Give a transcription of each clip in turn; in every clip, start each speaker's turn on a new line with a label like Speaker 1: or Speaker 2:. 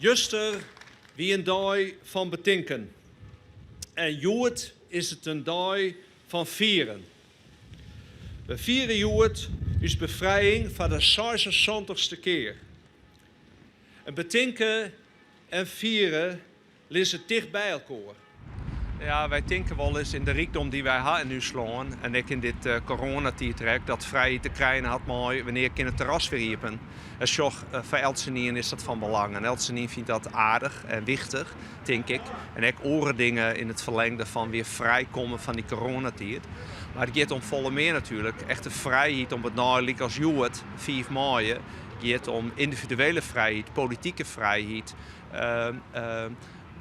Speaker 1: Juster wie een dag van betinken. En Joet is het een dag van vieren. We vieren Joet uw bevrijding van de 76ste keer. En betinken en vieren liggen dicht bij elkaar. Ja, wij denken wel eens in de rijkdom die wij hebben nu slaan. En ik in dit coronatijdrek dat vrijheid te krijgen had mooi wanneer ik in het terras weer hiepen. En voor Elsenien is dat van belang. En Elsenien vindt dat aardig en wichtig, denk ik. En ik oren dingen in het verlengde van weer vrijkomen van die coronatijd. Maar het gaat om volle meer natuurlijk. Echte vrijheid om het nou als Joet, 5 mei. Het gaat om individuele vrijheid, politieke vrijheid.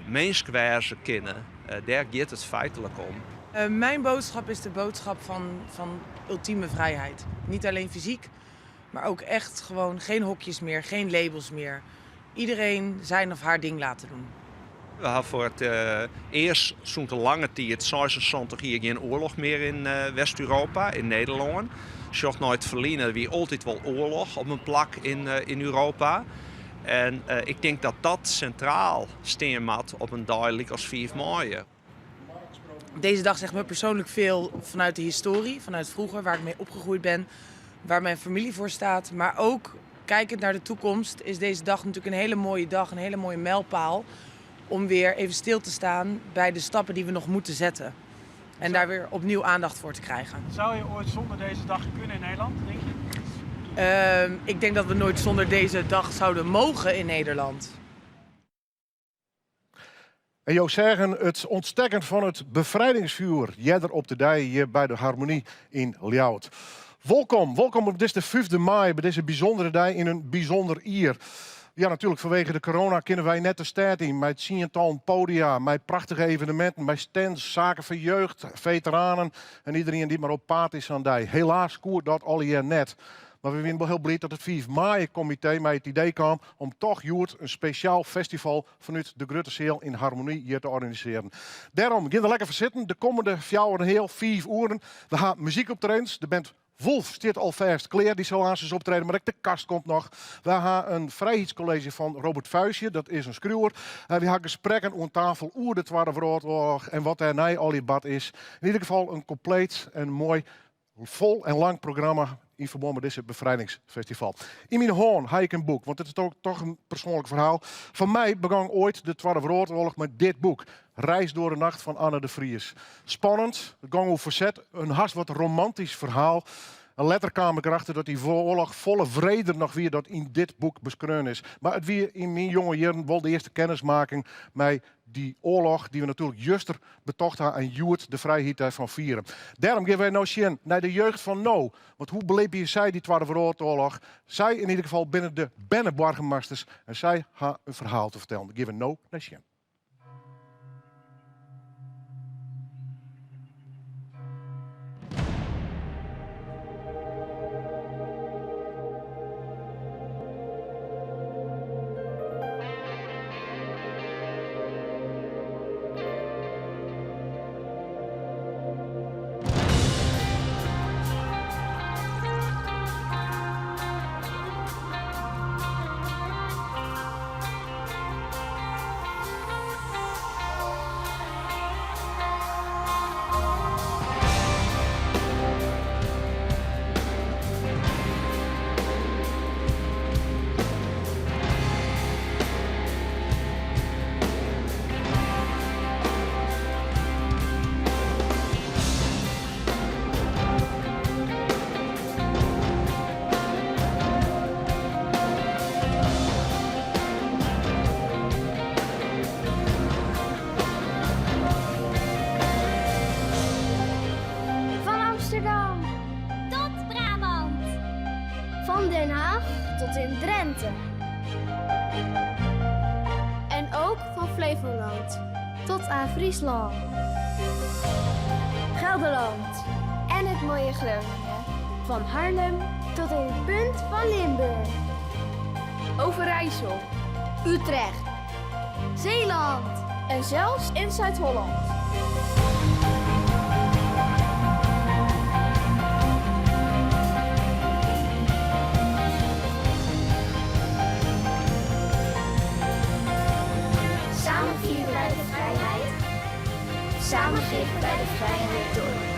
Speaker 1: Menselijke kennen. Daar gaat het feitelijk om.
Speaker 2: Mijn boodschap is de boodschap van ultieme vrijheid. Niet alleen fysiek, maar ook echt gewoon geen hokjes meer, geen labels meer. Iedereen zijn of haar ding laten doen.
Speaker 1: We hebben voor het eerst zo'n lange tijd, 76 hier geen oorlog meer in West-Europa, in Nederland. Zocht nooit verliezen, wie altijd wel oorlog op een plak in Europa. En ik denk dat dat centraal staan op een dag als 5 mei.
Speaker 2: Deze dag zegt me persoonlijk veel vanuit de historie, vanuit vroeger, waar ik mee opgegroeid ben, waar mijn familie voor staat. Maar ook kijkend naar de toekomst is deze dag natuurlijk een hele mooie dag, een hele mooie mijlpaal. Om weer even stil te staan bij de stappen die we nog moeten zetten. En daar weer opnieuw aandacht voor te krijgen.
Speaker 3: Zou je ooit zonder deze dag kunnen in Nederland, denk je?
Speaker 2: Ik denk dat we nooit zonder deze dag zouden mogen in Nederland.
Speaker 4: En jou zeggen, het ontstekken van het bevrijdingsvuur jeder op de dij hier bij de Harmonie in Ljouwert. Welkom op deze 5e mei, bij deze bijzondere dag in een bijzonder jaar. Ja, natuurlijk vanwege de corona kunnen wij net de stad in met tientallen podia, met prachtige evenementen, met stands, zaken voor jeugd, veteranen en iedereen die maar op paard is aan die. Helaas koert dat al hier net. Maar we zijn wel heel blij dat het 5 mei-comité met het idee kwam om toch Joert een speciaal festival vanuit de Grutteseel in Harmonie hier te organiseren. Daarom, gaan we lekker voor zitten. De komende 5 uur. We gaan muziek optredens. De band Wolf zit al vast klaar, die zal aan zijn optreden, maar ook de kast komt nog. We gaan een vrijheidscollege van Robert Vuijsje, dat is een schreeuwer. We gaan gesprekken aan tafel over de Tweede Wereldoorlog en wat daarna al in bad is. In ieder geval een compleet en mooi, vol en lang programma in verband met dit bevrijdingsfestival. In mijn hand heb ik een boek, want het is ook toch een persoonlijk verhaal. Van mij begon ooit de Tweede Wereldoorlog met dit boek. Reis door de nacht van Anne de Vries. Spannend, het ging over verzet, een haast wat romantisch verhaal. Een letter kwam ik erachter dat die oorlog volle vrede nog weer dat in dit boek beschreven is. Maar het weer in mijn jonge jaren wel de eerste kennismaking met die oorlog die we natuurlijk juster betocht hebben en Joert de vrijheid daarvan vieren. Daarom geven wij nou zien naar de jeugd van nou. Want hoe beleef je zij die Tweede Wereldoorlog? Zij in ieder geval binnen de Bennenborgenmasters. En zij gaan een verhaal te vertellen. Geven we nou naar zien.
Speaker 5: Van Den Haag tot in Drenthe. En ook van Flevoland tot aan Friesland. Gelderland en het mooie Groningen. Van Haarlem tot in het punt van Limburg. Overijssel, Utrecht, Zeeland en zelfs in Zuid-Holland. Samen geven wij de vrijheid door.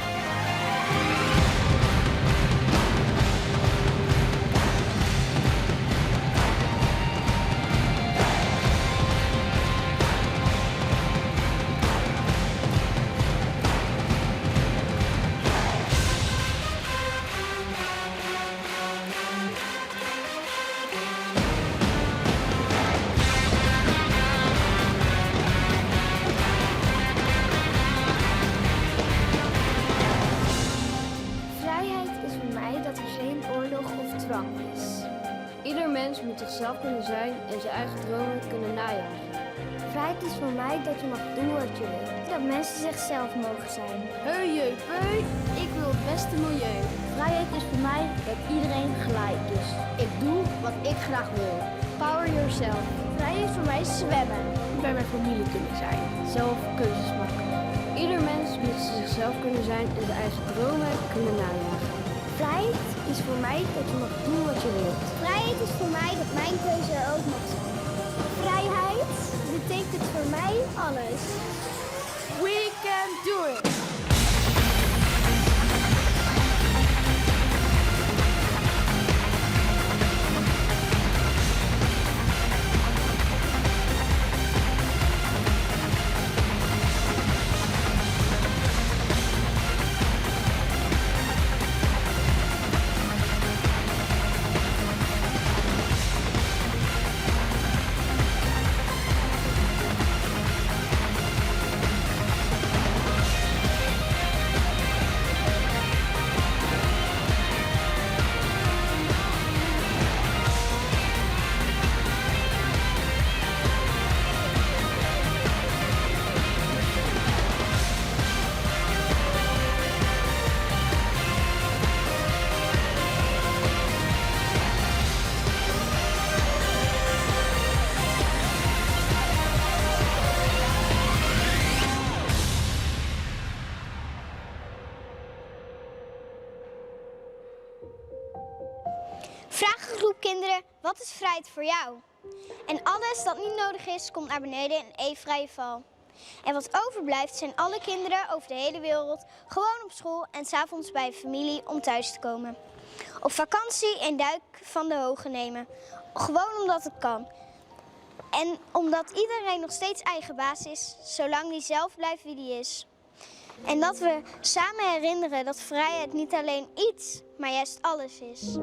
Speaker 6: Ieder mens moet zichzelf kunnen zijn en zijn eigen dromen kunnen najagen.
Speaker 5: Vrijheid is voor mij dat je mag doen wat je wil. Dat mensen zichzelf mogen zijn.
Speaker 6: Heu, jeu, peu, ik wil het beste milieu.
Speaker 5: Vrijheid is voor mij dat iedereen gelijk is.
Speaker 6: Ik doe wat ik graag wil.
Speaker 5: Power yourself. Vrijheid is voor mij zwemmen.
Speaker 6: Bij mijn familie kunnen zijn. Zelf keuzes maken. Ieder mens moet zichzelf kunnen zijn en zijn eigen dromen kunnen najagen.
Speaker 5: Vrijheid is voor mij dat je mag doen wat je wilt. Vrijheid is voor mij dat mijn keuze er ook mag zijn. Vrijheid betekent voor mij alles.
Speaker 6: We can do it!
Speaker 5: Vraag een groep kinderen, wat is vrijheid voor jou? En alles dat niet nodig is, komt naar beneden in een vrije val. En wat overblijft zijn alle kinderen over de hele wereld gewoon op school en 's avonds bij familie om thuis te komen. Op vakantie een duik van de hoge nemen. Gewoon omdat het kan. En omdat iedereen nog steeds eigen baas is, zolang die zelf blijft wie die is. En dat we samen herinneren dat vrijheid niet alleen iets, maar juist alles is.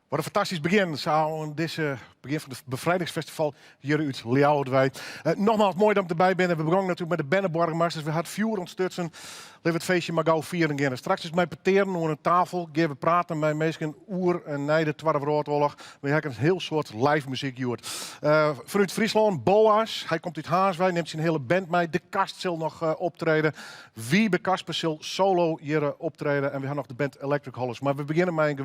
Speaker 4: Wat een fantastisch begin. Zo deze begin van het bevrijdingsfestival hier uit Ljouwert. Nogmaals, mooi dat ik erbij ben. We begonnen natuurlijk met de Benneborgmars. Dus we hadden 4 ontstutsen. Leef het feestje maar gauw vieren gaan. Straks is mij peteren over een tafel. Gaan we praten met mensen oer en na de Tweede Wereldoorlog. We hebben een heel soort live muziek gehoord. Vanuit Friesland, Boas. Hij komt uit Haaswijk, neemt zijn hele band mee. De Kast zal nog optreden. Wiebe Kasper zal solo hier optreden. En we hebben nog de band Electric Hollis. Maar we beginnen met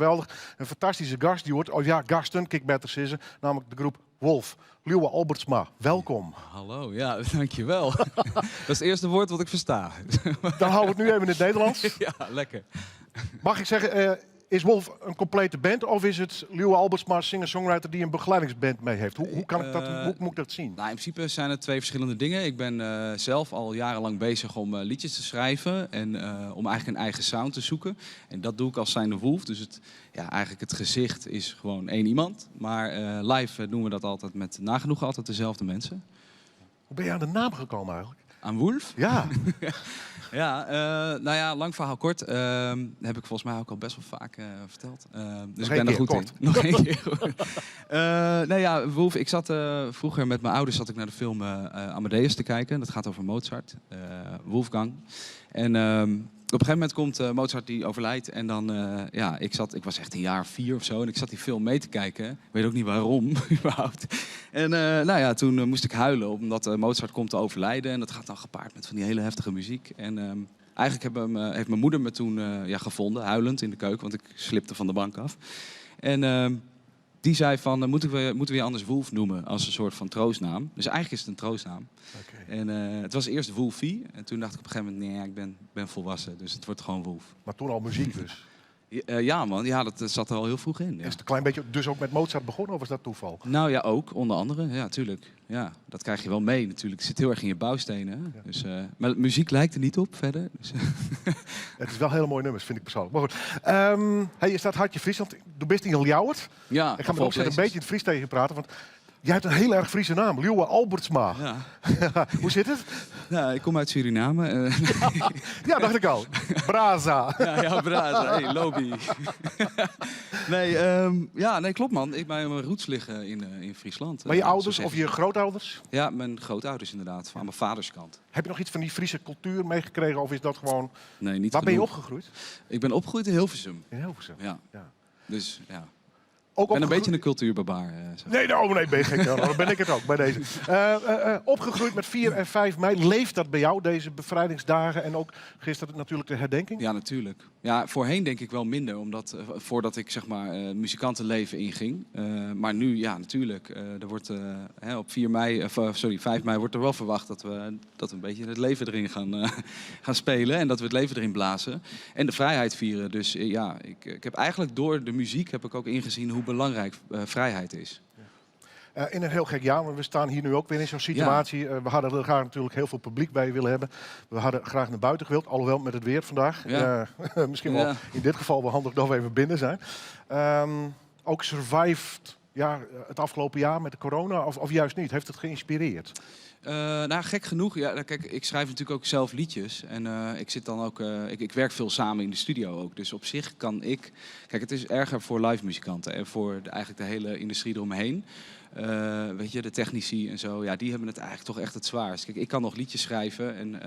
Speaker 4: een fantastische gast. Die hoort, oh ja, gasten, kijk beter zeggen. Namelijk de groep Wolf. Liewe Albertsma, welkom.
Speaker 7: Hallo, ja, dankjewel. Dat is het eerste woord wat ik versta.
Speaker 4: Dan houden we het nu even in het Nederlands.
Speaker 7: Ja, lekker.
Speaker 4: Mag ik zeggen, is Wolf een complete band of is het Liewe Albertsma, singer-songwriter die een begeleidingsband mee heeft? Hoe kan ik dat, hoe moet ik dat zien?
Speaker 7: Nou, in principe zijn het 2 verschillende dingen. Ik ben zelf al jarenlang bezig om liedjes te schrijven en om eigenlijk een eigen sound te zoeken. En dat doe ik als zijnde Wolf. Dus eigenlijk het gezicht is gewoon 1 iemand. Maar live doen we dat altijd met nagenoeg altijd dezelfde mensen.
Speaker 4: Hoe ben je aan de naam gekomen eigenlijk?
Speaker 7: Aan Wolf?
Speaker 4: Ja.
Speaker 7: Ja, nou ja, lang verhaal kort. Heb ik volgens mij ook al best wel vaak verteld. Dus ik ben er goed in. Nog 1 keer. Nou ja, Wolf, ik zat vroeger met mijn ouders naar de film Amadeus te kijken. Dat gaat over Mozart, Wolfgang. En op een gegeven moment komt Mozart die overlijdt. En dan, ik was echt een jaar 4 of zo. En ik zat die film mee te kijken. Ik weet ook niet waarom, überhaupt. En toen moest ik huilen, omdat Mozart komt te overlijden. En dat gaat dan gepaard met van die hele heftige muziek. En eigenlijk heeft mijn moeder me toen gevonden, huilend in de keuken. Want ik slipte van de bank af. En die zei van, moeten we je anders Wolf noemen als een soort van troostnaam. Dus eigenlijk is het een troostnaam. Okay. En het was eerst Wolfie. En toen dacht ik op een gegeven moment, nee, ik ben volwassen. Dus het wordt gewoon Wolf.
Speaker 4: Maar toen al muziek dus?
Speaker 7: Ja man, ja, dat zat er al heel vroeg in. Ja.
Speaker 4: Is het een klein beetje dus ook met Mozart begonnen of is dat toeval?
Speaker 7: Nou ja, ook, onder andere. Ja, tuurlijk. Ja, dat krijg je wel mee natuurlijk. Het zit heel erg in je bouwstenen. Hè?
Speaker 4: Ja.
Speaker 7: Dus, maar muziek lijkt er niet op verder. Dus,
Speaker 4: Het is wel hele mooie nummers, vind ik persoonlijk. Maar goed, hey, je staat Hartje Friesland. Du bist in Ljouwert.
Speaker 7: ja,
Speaker 4: Ik ga me opzetten een beetje in het Fries tegen je praten, want jij hebt een heel erg Friese naam. Liewe Albertsma.
Speaker 7: Ja.
Speaker 4: Hoe zit het?
Speaker 7: Ja, ik kom uit Suriname.
Speaker 4: Ja, dacht ik al. Braza.
Speaker 7: ja, brazen. Hey, lobby. nee, klopt man. Mijn roots liggen in Friesland.
Speaker 4: Maar je ouders
Speaker 7: zo
Speaker 4: of
Speaker 7: zeggen
Speaker 4: je grootouders?
Speaker 7: ze. Ja, mijn grootouders inderdaad, van mijn vaders kant.
Speaker 4: Heb je nog iets van die Friese cultuur meegekregen of is dat gewoon...
Speaker 7: Nee, niet
Speaker 4: Waar ben je
Speaker 7: genoeg.
Speaker 4: opgegroeid?
Speaker 7: Ik ben opgegroeid in Hilversum.
Speaker 4: In Hilversum.
Speaker 7: Ja.
Speaker 4: Ja.
Speaker 7: Dus ja.
Speaker 4: Ook
Speaker 7: Ik ben een
Speaker 4: opgegroeid-
Speaker 7: beetje een cultuurbarbaar. Zeg.
Speaker 4: Nee, ben je gek. Nou, dan ben ik het ook bij deze. Opgegroeid met 4 en 5 mei. Leeft dat bij jou, deze bevrijdingsdagen? En ook gisteren natuurlijk de herdenking?
Speaker 7: Ja, natuurlijk. Ja, voorheen denk ik wel minder, omdat voordat ik zeg maar muzikantenleven inging. Maar nu, ja, natuurlijk. Er wordt op 5 mei wordt er wel verwacht dat we een beetje het leven erin gaan spelen en dat we het leven erin blazen en de vrijheid vieren. Dus ja, ik heb eigenlijk door de muziek heb ik ook ingezien hoe belangrijk vrijheid is.
Speaker 4: In een heel gek jaar, want we staan hier nu ook weer in zo'n situatie. We hadden er graag natuurlijk heel veel publiek bij willen hebben. We hadden graag naar buiten gewild, alhoewel met het weer vandaag.
Speaker 7: Ja.
Speaker 4: Misschien wel in dit geval wel handig dat we even binnen zijn. Ook survived het afgelopen jaar met de corona, of juist niet? Heeft het geïnspireerd?
Speaker 7: Nou, gek genoeg. Ja, kijk, ik schrijf natuurlijk ook zelf liedjes. En ik zit dan ook. Ik werk veel samen in de studio ook. Dus op zich kan ik. Kijk, het is erger voor live muzikanten en voor eigenlijk de hele industrie eromheen. Weet je, de technici en zo. Ja, die hebben het eigenlijk toch echt het zwaarst. Kijk, ik kan nog liedjes schrijven. En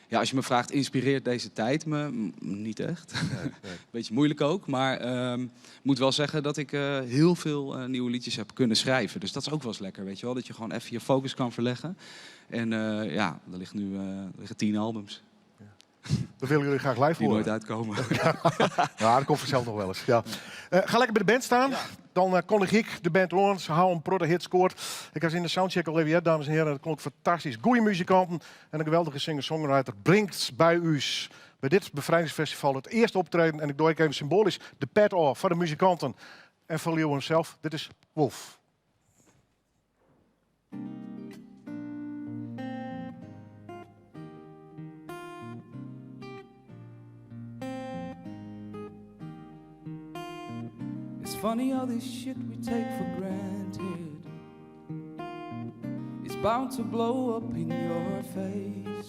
Speaker 7: ja, als je me vraagt, inspireert deze tijd me? Niet echt.
Speaker 4: Nee.
Speaker 7: Beetje moeilijk ook. Maar ik moet wel zeggen dat ik heel veel nieuwe liedjes heb kunnen schrijven. Dus dat is ook wel eens lekker, weet je wel. Dat je gewoon even je focus kan verleggen. En ja, er liggen 10 albums
Speaker 4: Dat willen jullie graag live
Speaker 7: die
Speaker 4: horen.
Speaker 7: nooit uitkomen.
Speaker 4: Ja, dat komt vanzelf nog wel eens. Ja. Ga lekker bij de band staan. Dan kondig ik de band aan. Ze houden een prodde hit scoort. Ik was in de soundcheck al even, dames en heren. Dat klonk fantastisch. Goeie muzikanten en een geweldige singer-songwriter brengt bij u bij dit bevrijdingsfestival het eerste optreden. En ik doe even symbolisch de pet off voor de muzikanten en voor Leeuwen zelf. Dit is Wolf.
Speaker 8: It's funny how this shit we take for granted is bound to blow up in your face.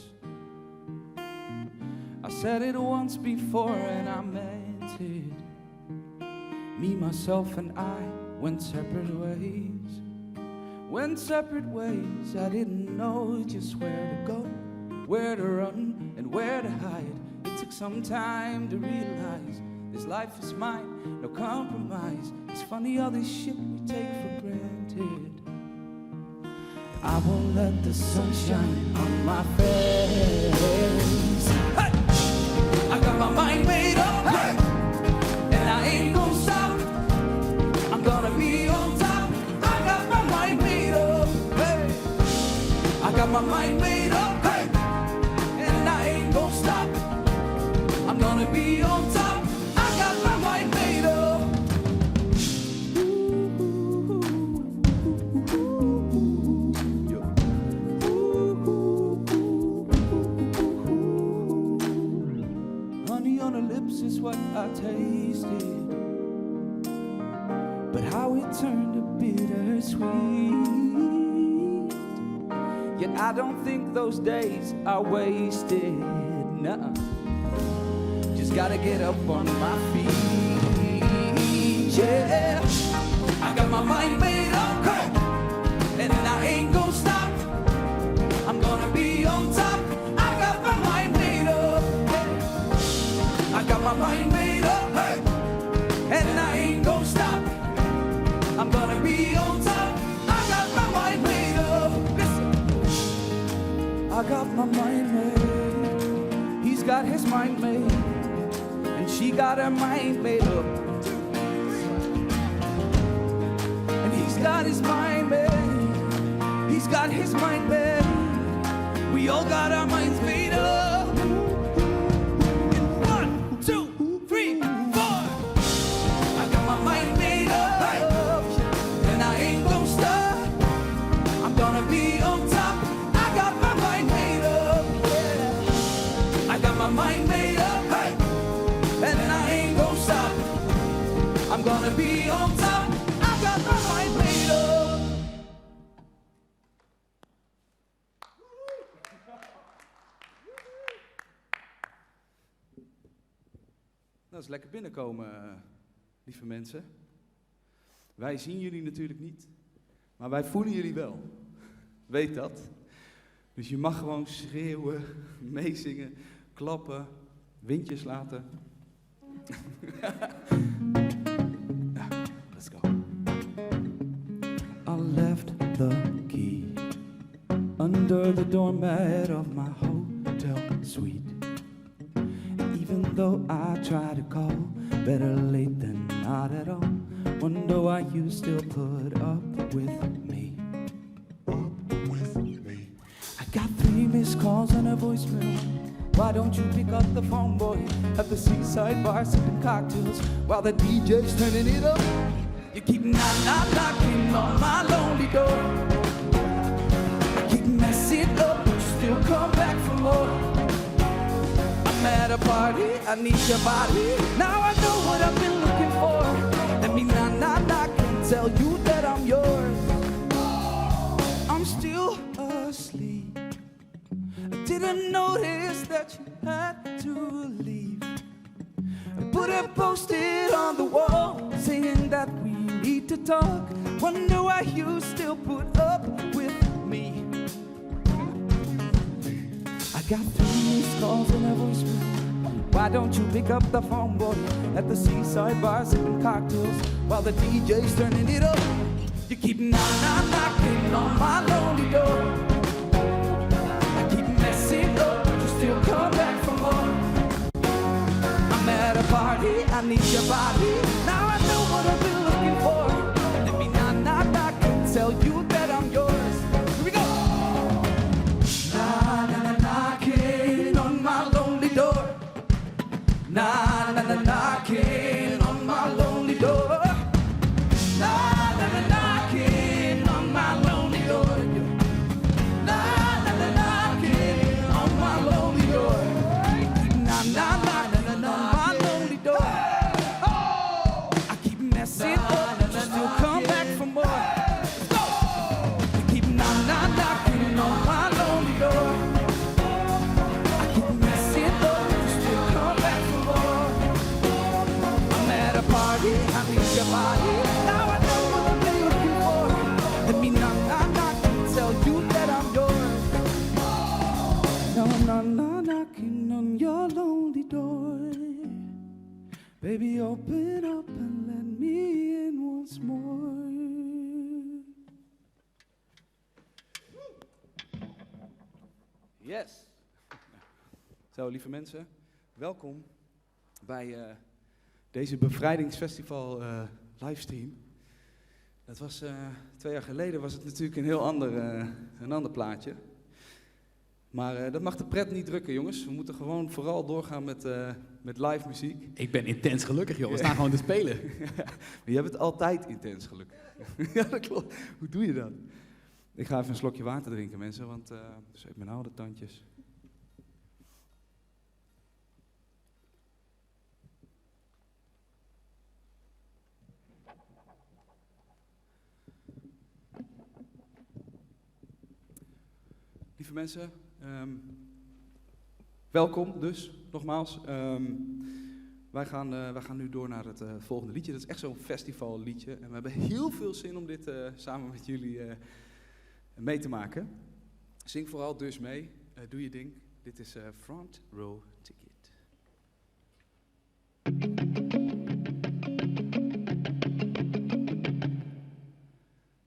Speaker 8: I said it once before and I meant it. Me, myself and I went separate ways. Went separate ways, I didn't know just where to go, where to run and where to hide. It took some time to realize this life is mine, no compromise. It's funny all this shit we take for granted. I won't let the sun shine on my face. Hey! I got my mind made up, hey! And I ain't gonna stop. I'm gonna be on top. I got my mind made up, hey! I got my mind made up, hey! And I ain't gonna stop. I'm gonna be on top. Is what I tasted, but how it turned a bittersweet. Yet I don't think those days are wasted. Nuh-uh. Just gotta get up on my feet. Yeah, I got my mind made up, and I ain't gonna stop. I'm gonna be on top. I got my mind made up. I got my mind made up, hey, and I ain't gonna stop. I'm gonna be on top. I got my mind made up. Listen, I got my mind made. He's got his mind made, and she got her mind made up. And he's got his mind made. He's got his mind made. We all got our minds made up. 1, 2, 3, 4. wanna be on top. I got my mind made up. Dat is lekker binnenkomen, lieve mensen. Wij zien jullie natuurlijk niet, maar wij voelen jullie wel. Weet dat. Dus je mag gewoon schreeuwen, meezingen, klappen, windjes laten. Ja, let's go. I left the key under the doormat of my hotel suite. Even though I try to call, better late than not at all. Wonder why you still put up with me. I got 3 missed calls and a voicemail. Why don't you pick up the phone, boy? At the seaside bar sipping cocktails while the DJ's turning it up. You keep knocking on my lonely door. I keep messing up, but you still come back for more. I'm at a party, I need your body. Now I know what I've been looking for. Let me knock and tell you that I'm yours. I'm still asleep. I didn't notice that you had to leave. I put a post-it on the wall saying that we need to talk. Wonder why you still put up with me. I got 3 missed calls and a voicemail. Why don't you pick up the phone, boy? At the seaside bar sipping cocktails while the DJ's turning it up. You keep knocking on my lonely door. I keep messing up, but you still come back for more. I'm at a party, I need your body. Now I know what I've been looking for. Let me knock and tell you that I'm yours. Here we go. Knocking on my lonely door. Knocking on my lonely door. Knocking on my lonely door. Knocking on my lonely door. Knocking on my lonely door. I keep messing up, but you still come back for more. You keep knocking on my lonely door. I keep messing up, but you still come back for more. I'm at a party, I need your body. Now I know what I've been looking for. Let me knock and tell you that I'm yours. No, knocking on your lonely door. Baby, open up and let me in once more. Yes. Zo, lieve mensen, welkom bij deze bevrijdingsfestival livestream. Dat was 2 jaar geleden, was het natuurlijk een ander plaatje. Maar dat mag de pret niet drukken, jongens. We moeten gewoon vooral doorgaan met live muziek.
Speaker 9: Ik ben intens gelukkig, joh. We staan gewoon te spelen.
Speaker 8: Maar jij bent altijd intens gelukkig. Ja, dat klopt. Hoe doe je dat? Ik ga even een slokje water drinken, mensen, want dus even mijn oude tandjes. Lieve mensen, welkom dus, nogmaals. Wij gaan nu door naar het volgende liedje. Dat is echt zo'n festivalliedje. En we hebben heel veel zin om dit samen met jullie mee te maken. Zing vooral dus mee. Doe je ding. Dit is Front Row Ticket.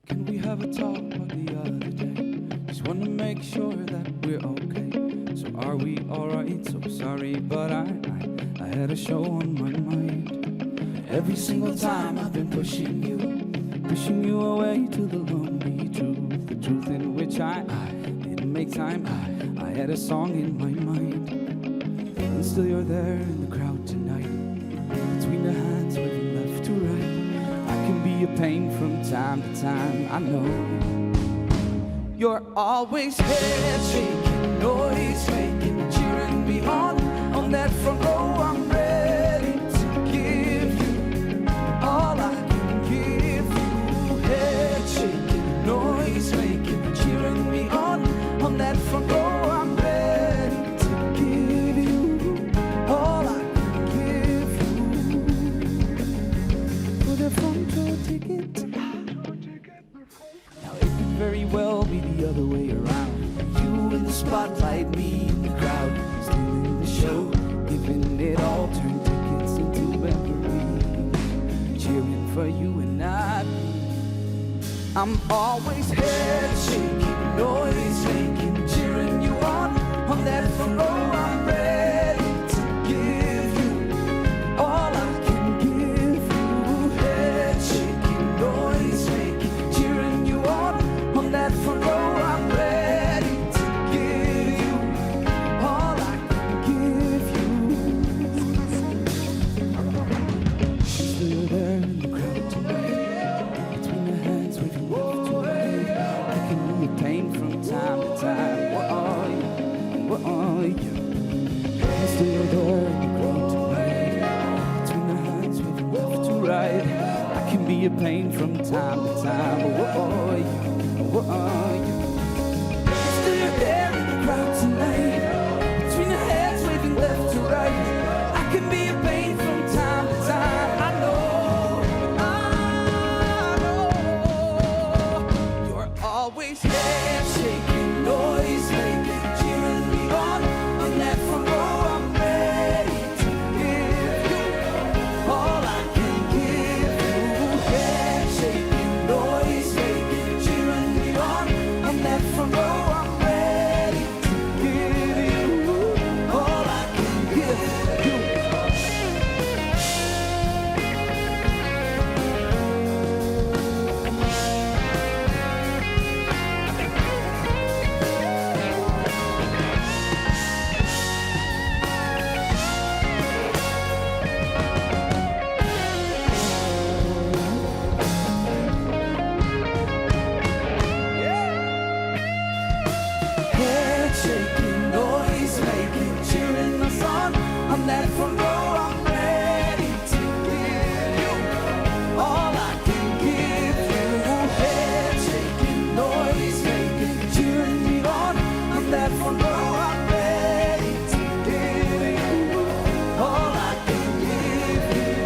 Speaker 8: Can we have a talk about the other day? Just want to make sure that we're okay. So are we alright? So sorry, but I had a show on my mind. Every single time I've been pushing you away to the lonely truth, the truth in which I didn't make time. I had a song in my mind, and still you're there in the crowd tonight. Between the hands waving left to right, I can be a pain from time to time. I know you're always head shaking, noise making, cheering me on that front row. I'm ready to give you all I very well be the other way around. You in the spotlight, me in the crowd, still in the show, giving it all, turn tickets into memories, cheering for you and not me. I'm always head shaking, noise making, cheering you on that front row. I'm ready to give you all I can give you. Head shaking, noise making, cheering you on that front row. I'm ready to give you all I can give you. Still there in the crowd tonight, between the hands waving left to right. I can be a pain from time to time. What are you? What are you? Still there in the crowd tonight, between the hands waving left to right. I can be a pain from time to time. But what are you? What are you? Still there in the crowd tonight, between the hands waving left to right. I can be a pain from time to time. I know, you're always head shaking, noise making, cheering me on that front row. I'm ready to give you all I can give you. Head shaking, noise making, cheering me on that front row. I'm ready to give you all I can give you. Head shaking, noise making, cheering us on that front row. I'm ready to give you all I can give you. Head shaking, noise making, cheering me on that front row. I'm ready to give you all I can give you.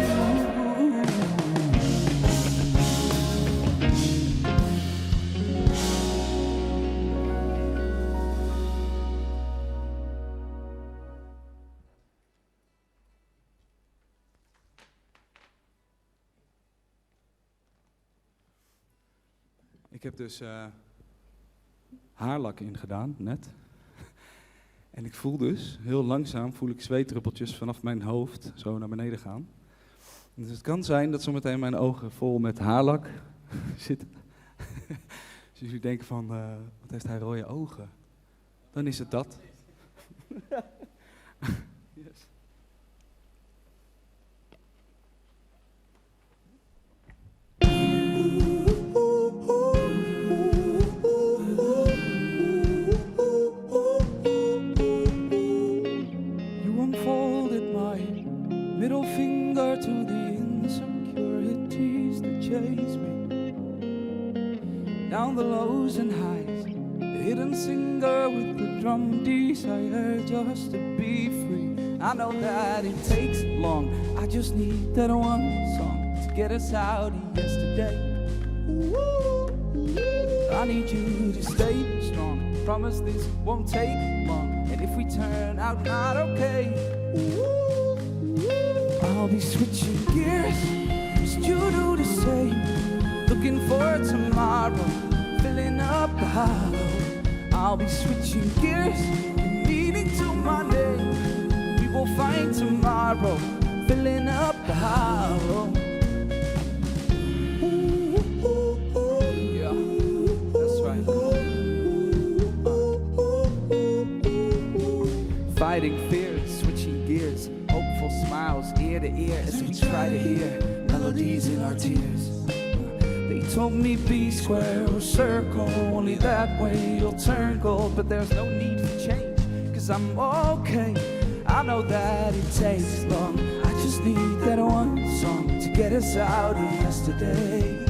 Speaker 7: Ik heb dus haarlak ingedaan, net. En ik voel dus, heel langzaam voel ik zweetdruppeltjes vanaf mijn hoofd zo naar beneden gaan. Dus het kan zijn dat zometeen mijn ogen vol met haarlak zitten. Dus jullie denken van, wat heeft hij rode ogen? Dan is het dat. Yes.
Speaker 8: You unfolded my middle finger to the insecurities that chase me. Down the lows and highs, the hidden singer with the drum desire just to be free. I know that it takes long, I just need that one song to get us out of yesterday. I need you to stay strong, promise this won't take long. And if we turn out not okay, I'll be switching gears, just you do the same. Looking for tomorrow, filling up the hollow. I'll be switching gears, meaning to my name. We will find tomorrow, filling up the hollow. Yeah, that's right. Fighting fears, switching gears, hopeful smiles ear to ear as we try to hear melodies in our tears. They told me be square or circle, only that way you'll turn gold. But there's no need for change, cause I'm okay. I know that it takes long, I just need that one song to get us out of yesterday.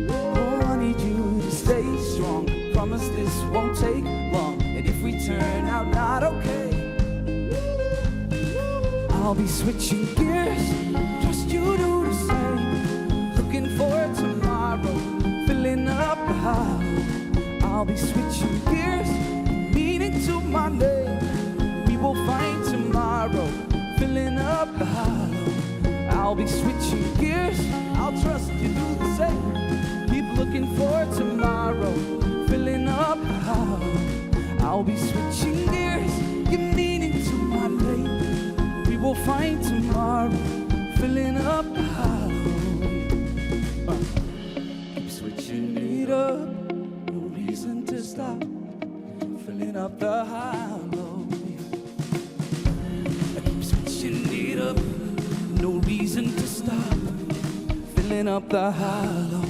Speaker 8: Oh, I need you to stay strong, promise this won't take long. And if we turn out not okay, I'll be switching gears, just you do the same. Looking for tomorrow, filling up the I'll be switching gears, meaning to my name. We will find tomorrow, filling up the hollow. I'll be switching gears, I'll trust you do the same. Keep looking for tomorrow, filling up the hollow. I'll be switching gears, give meaning to my name. We will find tomorrow, filling up the hollow. Keep switching it up, no reason to stop, filling up the hollow. I keep switching it up, no reason to stop, filling up the hollow.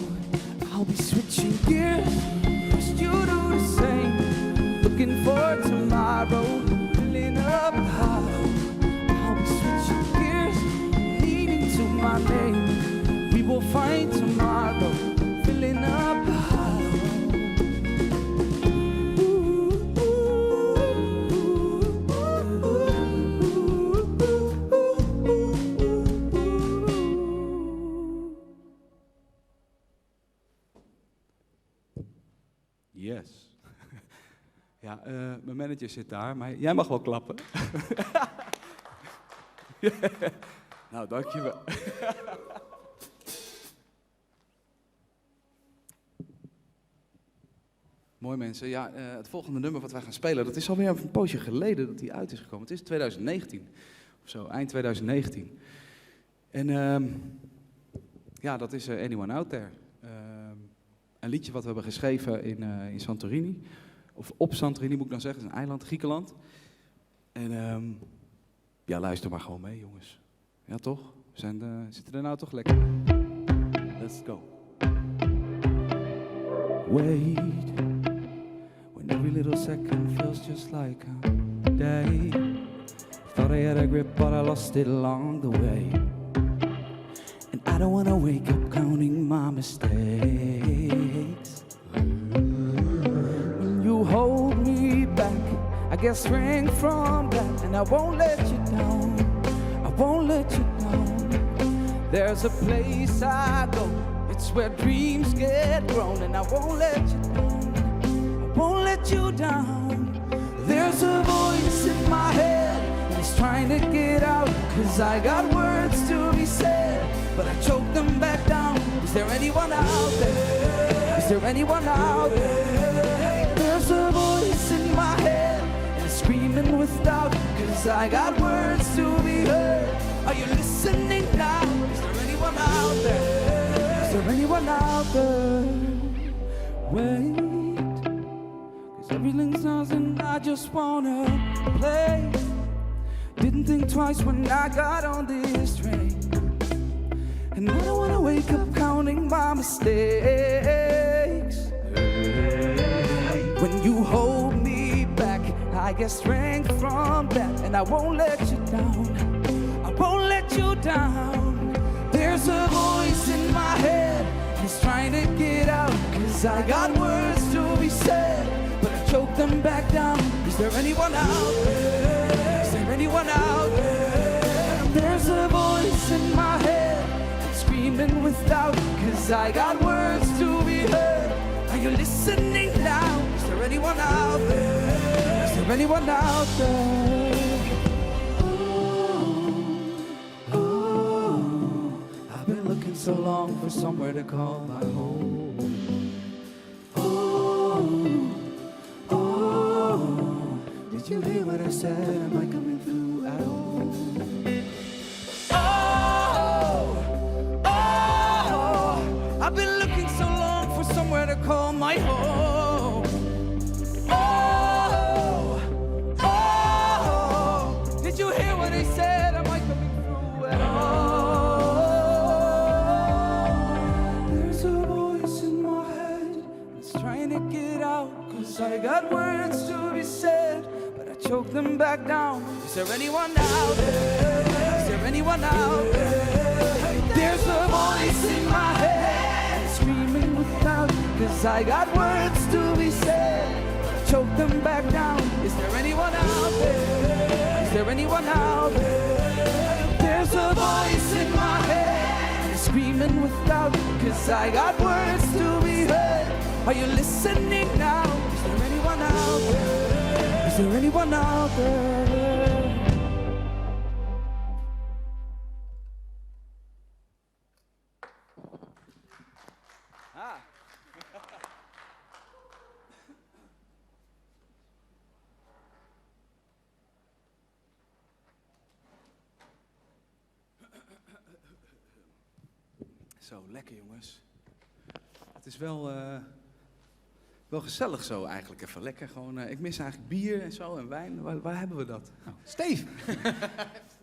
Speaker 8: I'll be switching gears, trust you do the same. Looking for tomorrow, filling up the hollow. I'll be switching gears, leading to my name. We will find tomorrow, filling up the hollow.
Speaker 7: Yes. Ja, mijn manager zit daar, maar jij mag wel klappen. Nou, dankjewel. Mooi mensen. Ja, het volgende nummer wat wij gaan spelen, dat is alweer een poosje geleden dat die uit is gekomen. Het is 2019 of zo, eind 2019. En ja, dat is Anyone Out There. Een liedje wat we hebben geschreven in Santorini. Of op Santorini moet ik dan zeggen, het is een eiland, Griekenland. En ja, luister maar gewoon mee, jongens. Ja, toch? We zitten er nou toch lekker bij. Let's go.
Speaker 8: Wait, when every little second feels just like a day. Thought I had a grip, but I lost it along the way. And I don't wanna wake up counting my mistakes. When you hold me back, I get strength from that, and I won't let you down. I won't let you down. There's a place I go, it's where dreams get grown, and I won't let you down. I won't let you down. There's a voice in my head, and it's trying to get out, 'cause I got words to be said, but I choke them back down. Is there anyone out there? Is there anyone out there? There's a voice in my head, and it's screaming with doubt, 'cause I got words to be heard. Are you listening now? Is there anyone out there? Is there anyone out there? Wait, 'cause everything's ours and I just wanna play. Didn't think twice when I got on this train. And I don't wanna wake up counting my mistakes. When you hold me back, I get strength from that, and I won't let you down. I won't let you down. There's a voice in my head, it's trying to get out, 'cause I got words to be said, but I choke them back down. Is there anyone out there? Is there anyone out there? There's a voice in my head, screaming with doubt, 'cause I got words to be heard. Are you listening now? Is there anyone out there? Is there anyone out there? I've been looking so long for somewhere to call my home. Did you hear what I said? Am I coming through at all? I've been looking so long for somewhere to call my home. Did you hear what he said? Am I coming through at all? There's a voice in my head, it's trying to get out, 'cause I got words to be said, but I choke them back down. Is there anyone out there? Is there anyone out there? There's a voice in my head, screaming without, 'cause I got words to be said, choke them back down. Is there anyone out there? Is there anyone out there? There's a voice in my head, screaming without, 'cause I got words to be heard. Are you listening now? Is there anyone out there? Is there anyone out there?
Speaker 7: Zo, lekker jongens. Het is wel gezellig zo eigenlijk even. Lekker gewoon, ik mis eigenlijk bier en zo en wijn. Waar hebben we dat? Oh, Steve!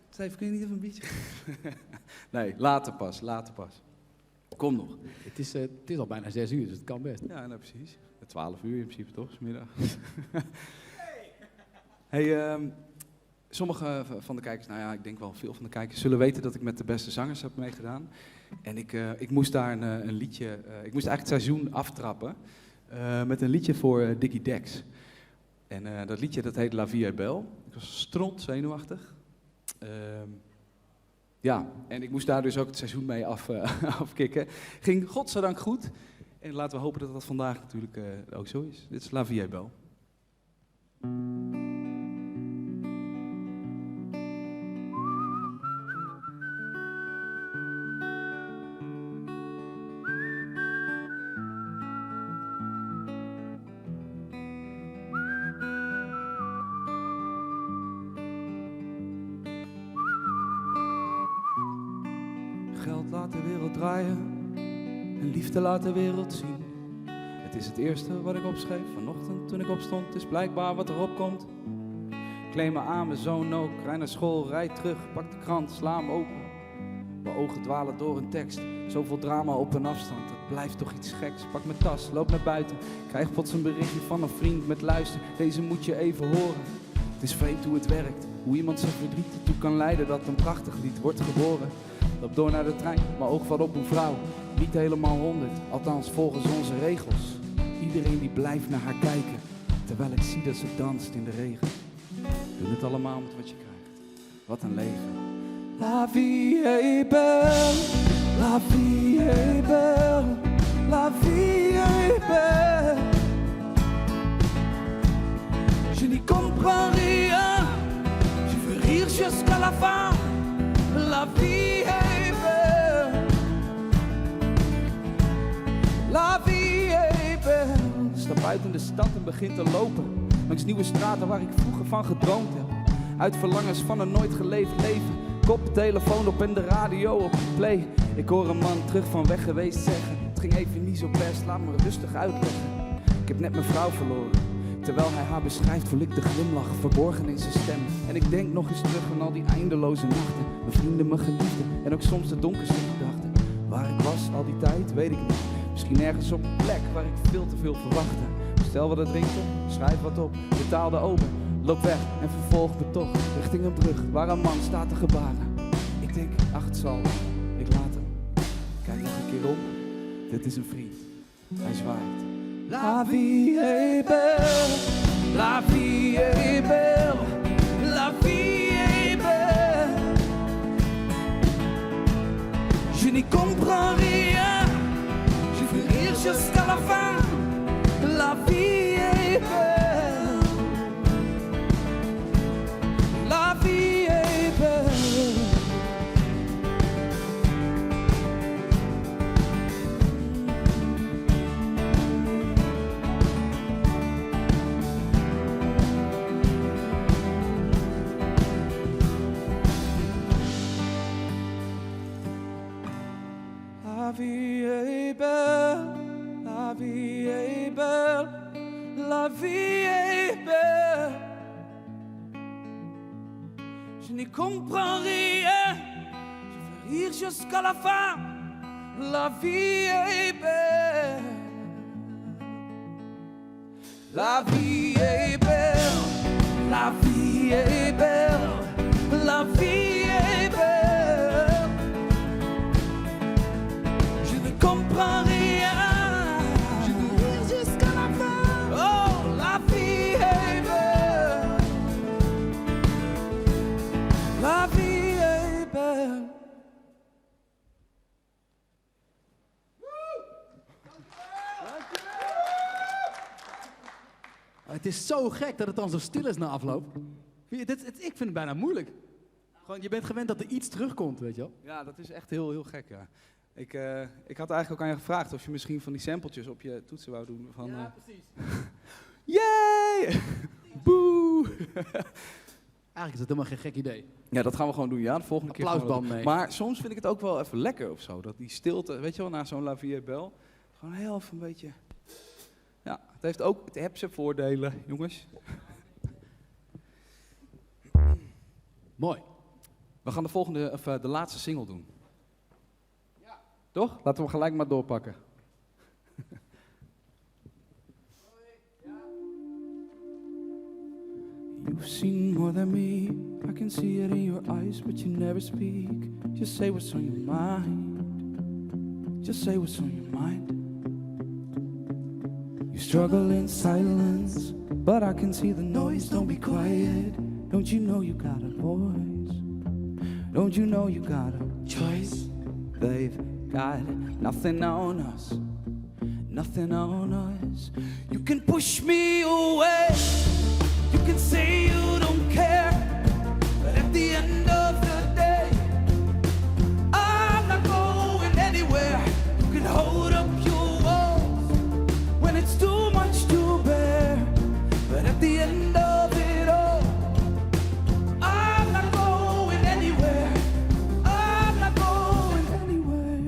Speaker 7: Steve, kun je niet even een biertje? Nee, later pas. Kom nog.
Speaker 9: Het is al bijna 6 uur, dus het kan best.
Speaker 7: Ja, nou precies. 12 uur in principe toch, 's middag. Hey, sommige van de kijkers, nou ja, ik denk wel veel van de kijkers, zullen weten dat ik met de beste zangers heb meegedaan. En ik moest daar een liedje, ik moest eigenlijk het seizoen aftrappen met een liedje voor Dickie Dex. En dat liedje dat heet La Vie est Belle. Ik was stront zenuwachtig. Ja, en ik moest daar dus ook het seizoen mee afkicken. Ging godzijdank goed. En laten we hopen dat dat vandaag natuurlijk ook zo is. Dit is La Vie est Belle. Geld laat de wereld draaien en liefde laat de wereld zien. Het is het eerste wat ik opschreef vanochtend toen ik opstond. Het is blijkbaar wat erop komt. Kleem me aan, mijn zoon ook. Rij naar school, rijd terug, pak de krant, sla hem open. Mijn ogen dwalen door een tekst. Zoveel drama op een afstand. Het blijft toch iets geks. Pak mijn tas, loop naar buiten. Krijg plots een berichtje van een vriend met luister. Deze moet je even horen. Het is vreemd hoe het werkt. Hoe iemand zijn verdriet ertoe kan leiden dat een prachtig lied wordt geboren. Loop door naar de trein, mijn oog valt op een vrouw. Niet helemaal 100, althans volgens onze regels. Iedereen die blijft naar haar kijken, terwijl ik zie dat ze danst in de regen. Doe het allemaal met wat je krijgt. Wat een leven. La vie est belle, la vie est belle, la vie est belle. Je n'y comprends rien, je veux rire jusqu'à la fin. La vie est belle, la vie est belle. Stap uit in de stad en begin te lopen. Langs nieuwe straten waar ik vroeger van gedroomd heb. Uit verlangens van een nooit geleefd leven. Koptelefoon op en de radio op play. Ik hoor een man terug van weg geweest zeggen. Het ging even niet zo best, laat me rustig uitleggen. Ik heb net mijn vrouw verloren. Terwijl hij haar beschrijft, voel ik de glimlach verborgen in zijn stem. En ik denk nog eens terug aan al die eindeloze nachten. Mijn vrienden, mijn geliefden en ook soms de donkerste gedachten. Waar ik was al die tijd, weet ik niet. Misschien ergens op een plek waar ik veel te veel verwachtte. Stel wat het drinken, schrijf wat op, betaal de open. Loop weg en vervolg me toch richting een brug waar een man staat te gebaren. Ik denk, ach het zal, ik laat hem. Kijk nog een keer om, dit is een vriend, hij zwaait. La vie est belle, la vie est belle, la vie est belle. Je n'y comprends rien, je veux rire jusqu'à la fin. La vie est belle, la vie est belle. La vie est belle, la vie est belle, la vie est belle. Je n'y comprends rien, je veux rire jusqu'à la fin. La vie est belle, la vie est belle, la vie est belle, la vie est belle. Je ne comprends rien, je veux rire jusqu'à la fin. Oh, la vie est belle, la vie est belle.
Speaker 9: Het is zo gek dat het dan zo stil is na afloop. Ik vind het bijna moeilijk. Gewoon, je bent gewend dat er iets terugkomt, weet je wel.
Speaker 7: Ja, dat is echt heel, heel gek, ja. Ik had eigenlijk ook aan je gevraagd of je misschien van die sampletjes op je toetsen wou doen. Van,
Speaker 9: Ja, precies.
Speaker 7: Yay! Boe!
Speaker 9: Eigenlijk is het helemaal geen gek idee.
Speaker 7: Ja, dat gaan we gewoon doen, ja. De volgende keer gaan we dat
Speaker 9: Applausband
Speaker 7: doen.
Speaker 9: mee.
Speaker 7: Maar soms vind ik het ook wel even lekker of zo. Dat die stilte, weet je wel, na zo'n La Vie est Belle. Gewoon heel even een beetje... Ja, het heeft zijn voordelen, jongens.
Speaker 9: Mooi.
Speaker 7: We gaan de laatste single doen. Ja. Toch? Laten we gelijk maar doorpakken. You've seen more than me, I can see it in your eyes, but you never speak. Just say what's on your mind. Just say what's on your mind. You struggle in silence, but I can see the noise. Don't be quiet. Don't you know you got a voice? Don't you know you got a choice? They've got nothing on us, nothing on us. You can push me away, you can say you don't care, but at the end of the day, I'm not going anywhere. You can hold up your walls when it's too much to bear, but at the end of it all, I'm not going anywhere. I'm not going anywhere.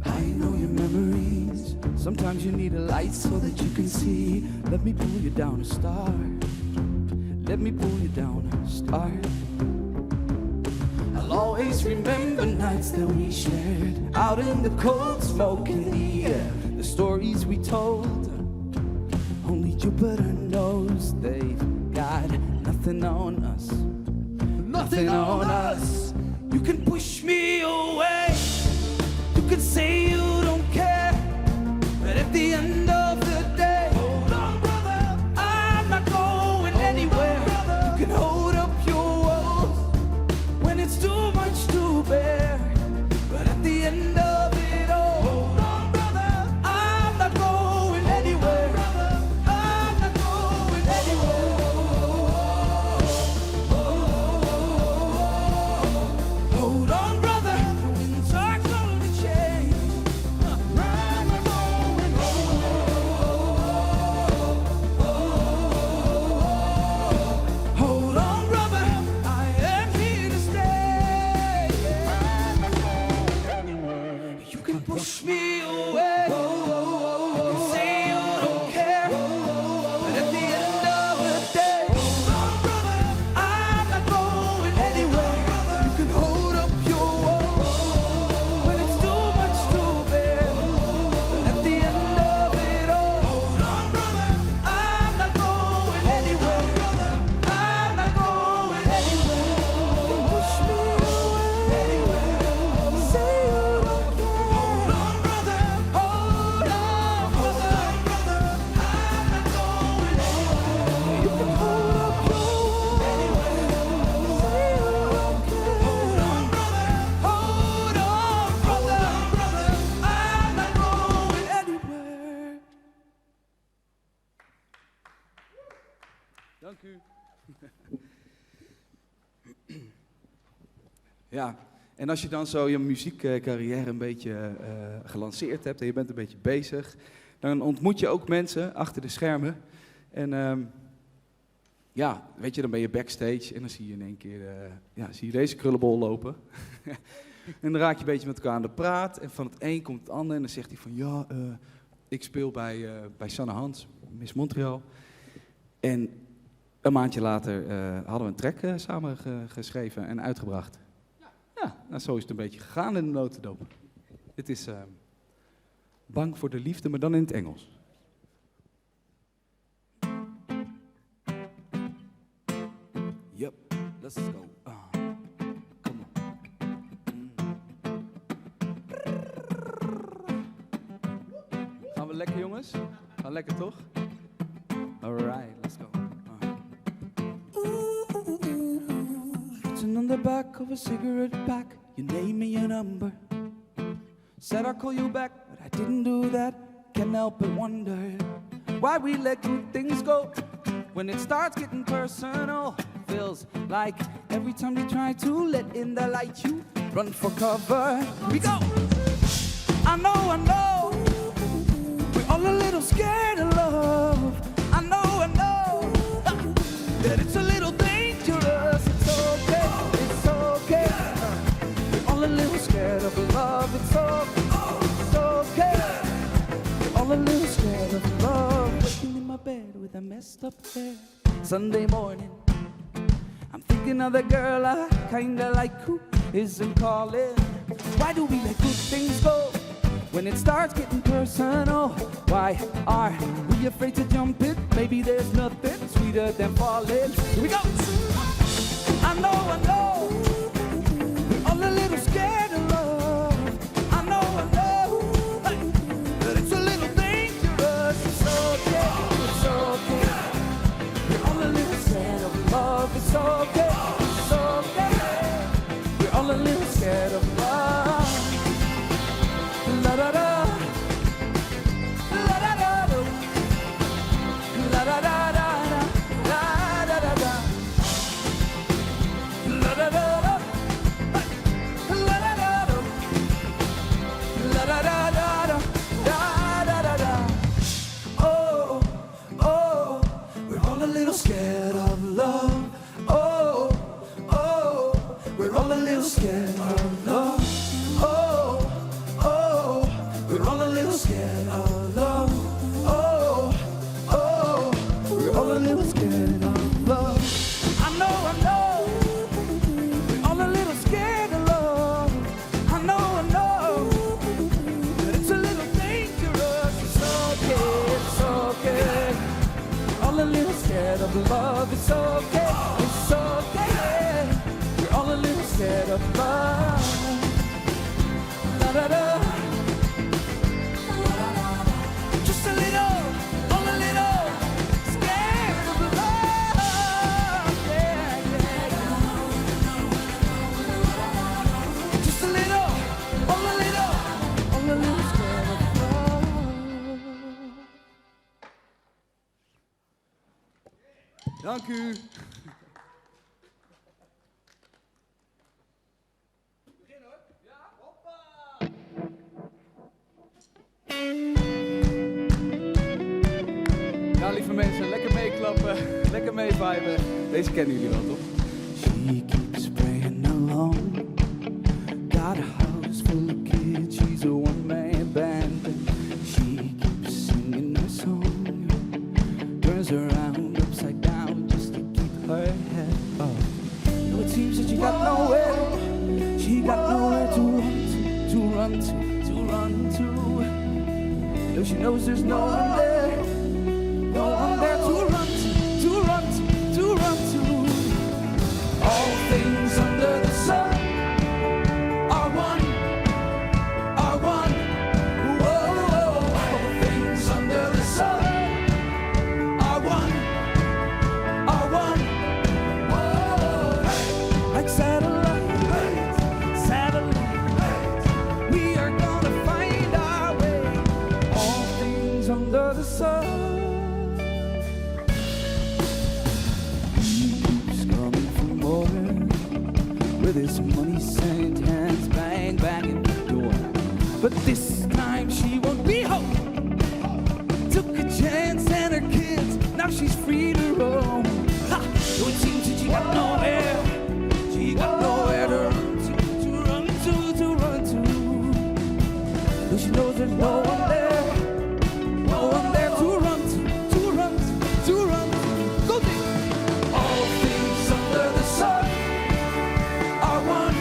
Speaker 7: I know your memories. Sometimes you need a light so that you can see. Let me pull you down a star. Let me pull you down a star. I'll always remember nights that we shared out in the cold smoke in the air. The stories we told, only Jupiter knows. They've got nothing on us, nothing on us. You can push me away, you can say you don't care, but at the end of the day, hold on, brother, I'm not going anywhere. You can hold up your walls when it's too much to bear, but at the end of it all, hold on, brother, I'm not going anywhere. I'm not going anywhere. Hold on, brother, the winds are gonna change. I'm not going Hold on, brother, I am here to stay. You can push me away, you can say you don't care, but at the end of the day, I'm not going anywhere. You can hold up your wall when it's too much to bear, but at the end of it all, hold on, brother, I'm not going anywhere. I'm not going anywhere. You can push me away anywhere. Say you don't care. Hold on, brother. Hold on, brother. I'm not going anywhere. You can hold up your wall anywhere. Say you don't care. Hold on, brother. Hold on, brother. I'm not going anywhere. Dank u. Ja, en als je dan zo je muziekcarrière een beetje gelanceerd hebt en je bent een beetje bezig, dan ontmoet je ook mensen achter de schermen. En ja, weet je, dan ben je backstage en dan zie je in één keer zie je deze krullenbol lopen. En dan raak je een beetje met elkaar aan de praat en van het een komt het ander en dan zegt hij van ja, ik speel bij Sanne Hans, Miss Montreal. En een maandje later hadden we een track samen geschreven en uitgebracht. Ja, nou, zo is het een beetje gegaan in de notendop. Dit is Bang voor de liefde, maar dan in het Engels. Yep, let's go. Come on. Gaan we lekker, jongens? Gaan lekker, toch? Alright, let's go. Written on the back of a cigarette pack, your name and your number. Said I'll call you back, but I didn't do that. Can't help but wonder
Speaker 8: why we let good things go. When it starts getting personal, feels like every time you try to let in the light, you run for cover. Here we go. I know, we're all a little scared of love. I know, that it's a little dangerous. It's okay. We're all a little scared of love. It's okay. We're all a little scared of love. Waking in my bed with a messed up hair. Sunday morning, I'm thinking of the girl I kinda like who isn't calling. Why do we let good things go when it starts getting personal? Why are we afraid to jump it? Maybe there's nothing sweeter than falling. Here we go. I know, we're all a little scared of love. I know, hey, that it's a little dangerous. It's okay. We're all a little scared of love. It's okay. We're all a little scared of love. La da da, la da da da, la da da da, la da da da, la da da da, la da da da, la da da da, da da da. Oh, we're all a little scared of love. Oh, we're all a little scared of love. We're all a little scared of love. We're all a little scared of love. I know, we're all a little scared of love. I know, that it's a little dangerous. It's okay. We're all a little scared of love. It's okay. We're all a little scared of love. La da da. Dank u. Ja, lieve mensen, lekker meeklappen, lekker meeviben. Deze kennen jullie wel, toch? She keeps praying along. Got a house full of kids, she's a one-man band. She keeps singing her song. Turns around upside down just to keep her head up. No, it seems that she got nowhere to run to. No, she knows there's no one there to run to. All things under the sun are one. Whoa, all things under the sun are one. Whoa, like satellites, we are gonna find our way. All things under the sun. He keeps coming for more. With his money sent hands bang banging the door. But this time she won't be home. Took a chance and her kids, now she's free to roam. Ha! So it seems that she got nowhere to run to. Though she knows there's no one there to run to. Go deep. All things under the sun are one.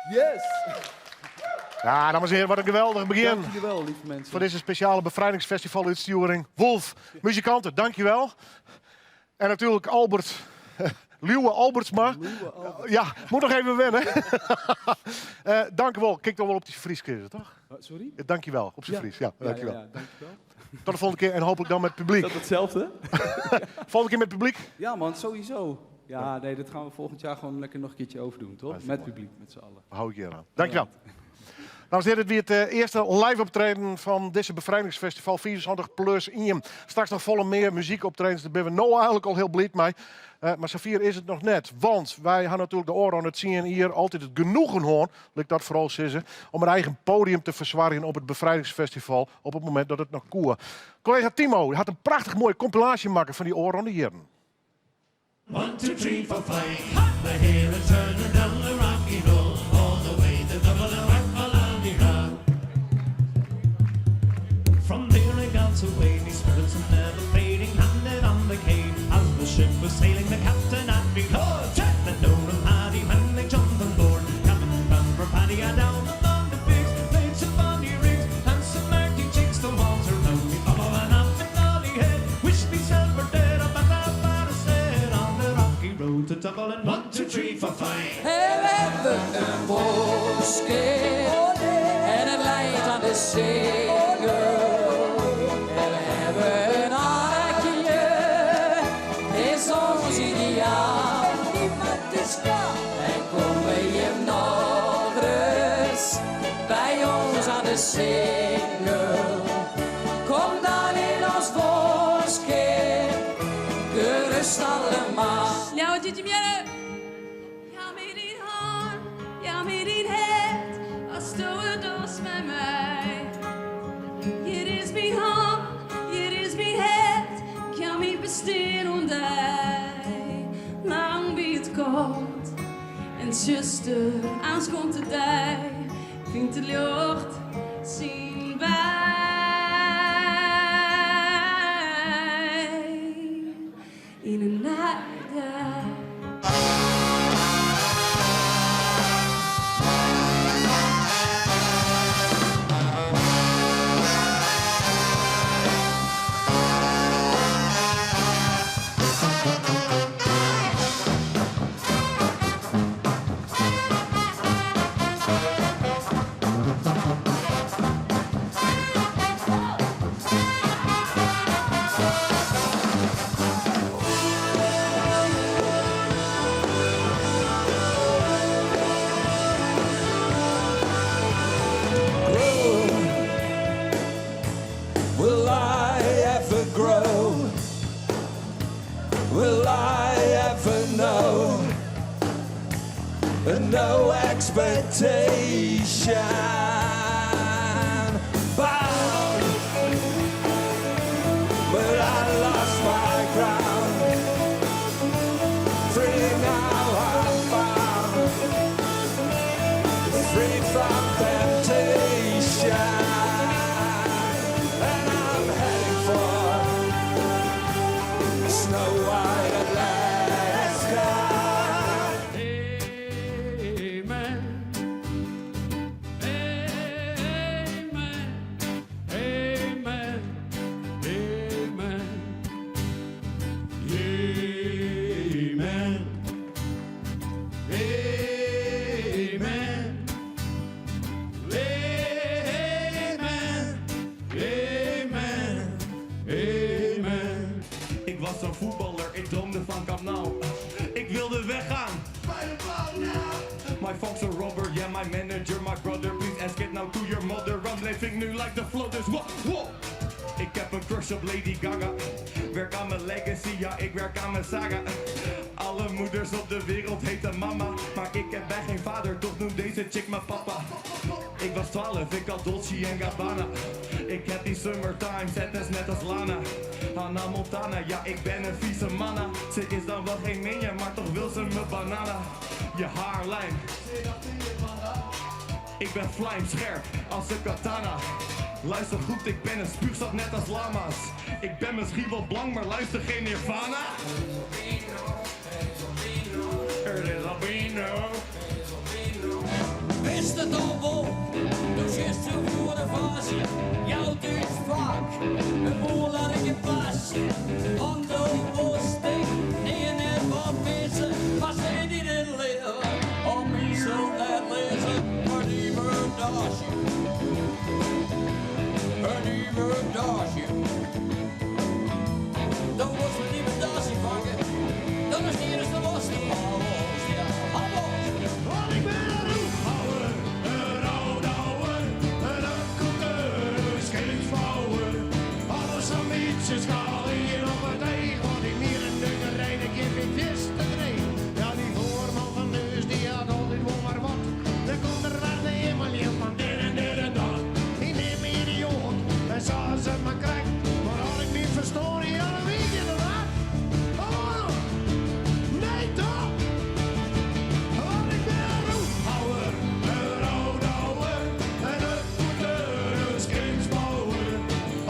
Speaker 9: Yes!
Speaker 4: Ja, dames en heren, wat een geweldig begin.
Speaker 9: Dank jullie wel, lieve mensen.
Speaker 4: Voor deze speciale bevrijdingsfestival-uitsturing. Wolf, muzikanten, dankjewel. En natuurlijk Albert, Liewe Albertsma. Ja, moet nog even wennen. Dank je wel. Kijk toch wel op die Fries, toch?
Speaker 9: Sorry?
Speaker 4: Dankjewel, op zijn Fries. Ja, dankjewel.
Speaker 9: Ja, dankjewel.
Speaker 4: Tot de volgende keer en hopelijk dan met publiek.
Speaker 9: Is dat hetzelfde?
Speaker 4: Volgende keer met publiek?
Speaker 9: Ja man, sowieso. Ja, nee, dat gaan we volgend jaar gewoon lekker nog een keertje overdoen, toch? Met publiek, met z'n allen.
Speaker 4: Hou ik je aan. Dankjewel. Dames en heren, dit weer het eerste live optreden van deze bevrijdingsfestival 24 plus in. Straks nog volle meer muziekoptredens. Daar ben we nou eigenlijk al heel blij mee. Maar zover is het nog net. Want wij hebben natuurlijk de oren aan het zien hier altijd het genoegen hoor, ik dat vooral zeggen, om een eigen podium te verzwaren op het bevrijdingsfestival op het moment dat het nog koer. Collega Timo had een prachtig mooie compilatie maken van die oren aan de heren.
Speaker 10: 1, 2, 3, 4, 5. The hero turning down the rocky road all the way to Dublin and Wackmaloney. From there I got away, me spirits and never fading, landed on the quay. As the ship was sailing, the captain had me caught. Check the door and Paddy when they jumped on board. Captain Bumper Paddy are down among the pigs, played some funny rings and some marking chicks. The walls around me following up in Dollyhead. Wish me self were dead up at that bar instead on the rocky road to Dublin. 1, 2, 3, 4, 5.
Speaker 8: We hebben een boskip en het leidt aan de zee. En kom je nog eens bij ons aan de singel. Kom dan in ons boskip, gerust allemaal.
Speaker 6: Nou, dit mienne. Ja, met die hand, ja, met die het. Als doe das met mij. Hier is mijn hand, hier is mijn het. Kan me besteden und lang wie het komt. En zuster, ans komt de dag, vindt de lucht zien wij. In een nachtdag.
Speaker 8: Will I ever grow? Will I ever know? No expectation bound, but I lost my ground. Free now I'm found, free from temptation. Snow White Alaska.
Speaker 10: Amen. Amen. Amen. Amen. Amen. Amen. Amen. Ik was een voetballer, ik droomde van Camp Nou. Ik wilde weggaan. My folks a robber, yeah, my manager, my brother. Please ask it now to your mother. I'm living nu like the floaters. Whoa, whoa. Ik heb een crush op Lady Gaga. Werk aan mijn legacy, ja, ik werk aan mijn saga. Alle moeders op de wereld heten mama. Maar ik heb bij geen vader, toch noemt deze chick mijn papa. Ik was 12, ik had Dolce & Gabbana. Ik heb die summertime sadness net als Lana. Hannah Montana, ja, ik ben een vieze manna. Ze is dan wel geen minion, maar toch wil ze me banana. Je haarlijn. Ik ben vlijmscherp als een katana. Luister goed, ik ben een spuugzak net als lama's. Ik ben misschien wel blank, maar luister geen Nirvana. Er is albino.
Speaker 8: het al vol. Du känns du vore fast. Jag ut fuck. Men målar ingen pass. Om du måste. Ingen är vad pisse. Fast det didn't live. Om me so that listen. För ni mördas ju. För ni mördas ju. De måste ni mördas i facket. De är styrelsen som måste ha oss. Ja, ha oss.
Speaker 10: Want ik ben een roephouwer, een roodhouwer, een accounteur, een scheepsbouwer. Alles aan mietjes gaan hier op het ei. Want ik meer een dugger rijd, ik heb geen vis te draaien. Ja, die voorman van Neus, die had altijd wel maar wat. Dan komt er naar de hemel in van dit en dat. Ik neem me idioot, en zoals het maar krijgt. Maar als ik niet verstoor, ja, dan weet je dat. Oh, nee toch? Want ik ben een roephouwer, een roodhouwer, een accounteur, een scheepsbouwer.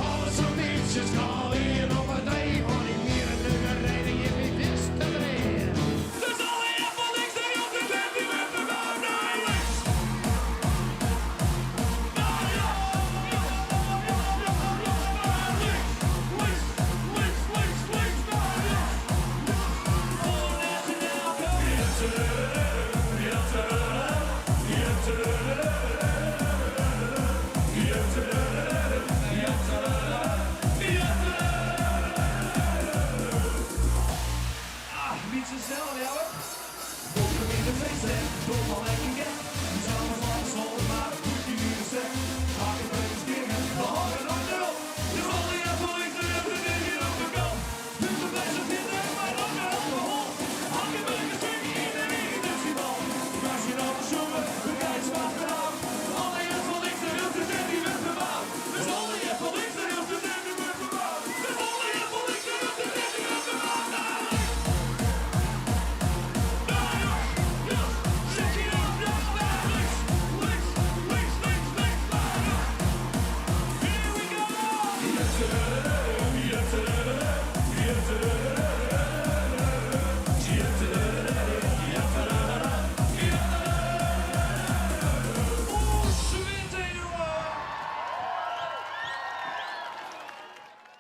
Speaker 10: Alles zo nietsjes gaan hier op het ei. Want ik meer een dugger rijd, ik heb geen vis te draaien. Dus alle van links en op de bed, die met me gaan naar links. Niet zo snel, ja hoor. Volgen in de feesten, dom al lekker get. Samen van zon, maar goed die muren zeg. Haak het bij de stingen, we hangen nog nul. De volle jaar voor links en rechts, en hier op de kant. Dus we blijven vinden, maar dan met alcohol. Hakken bij de stingen, iedereen in de bal. Als je dan zongen, bekijkt ze achteraan. Alle jaar voor links en rechts, en die werd bewaard. Dus alle jaar voor links en rechts, en die werd bewaard. Dus alle jaar voor links en rechts, en die werd bewaard.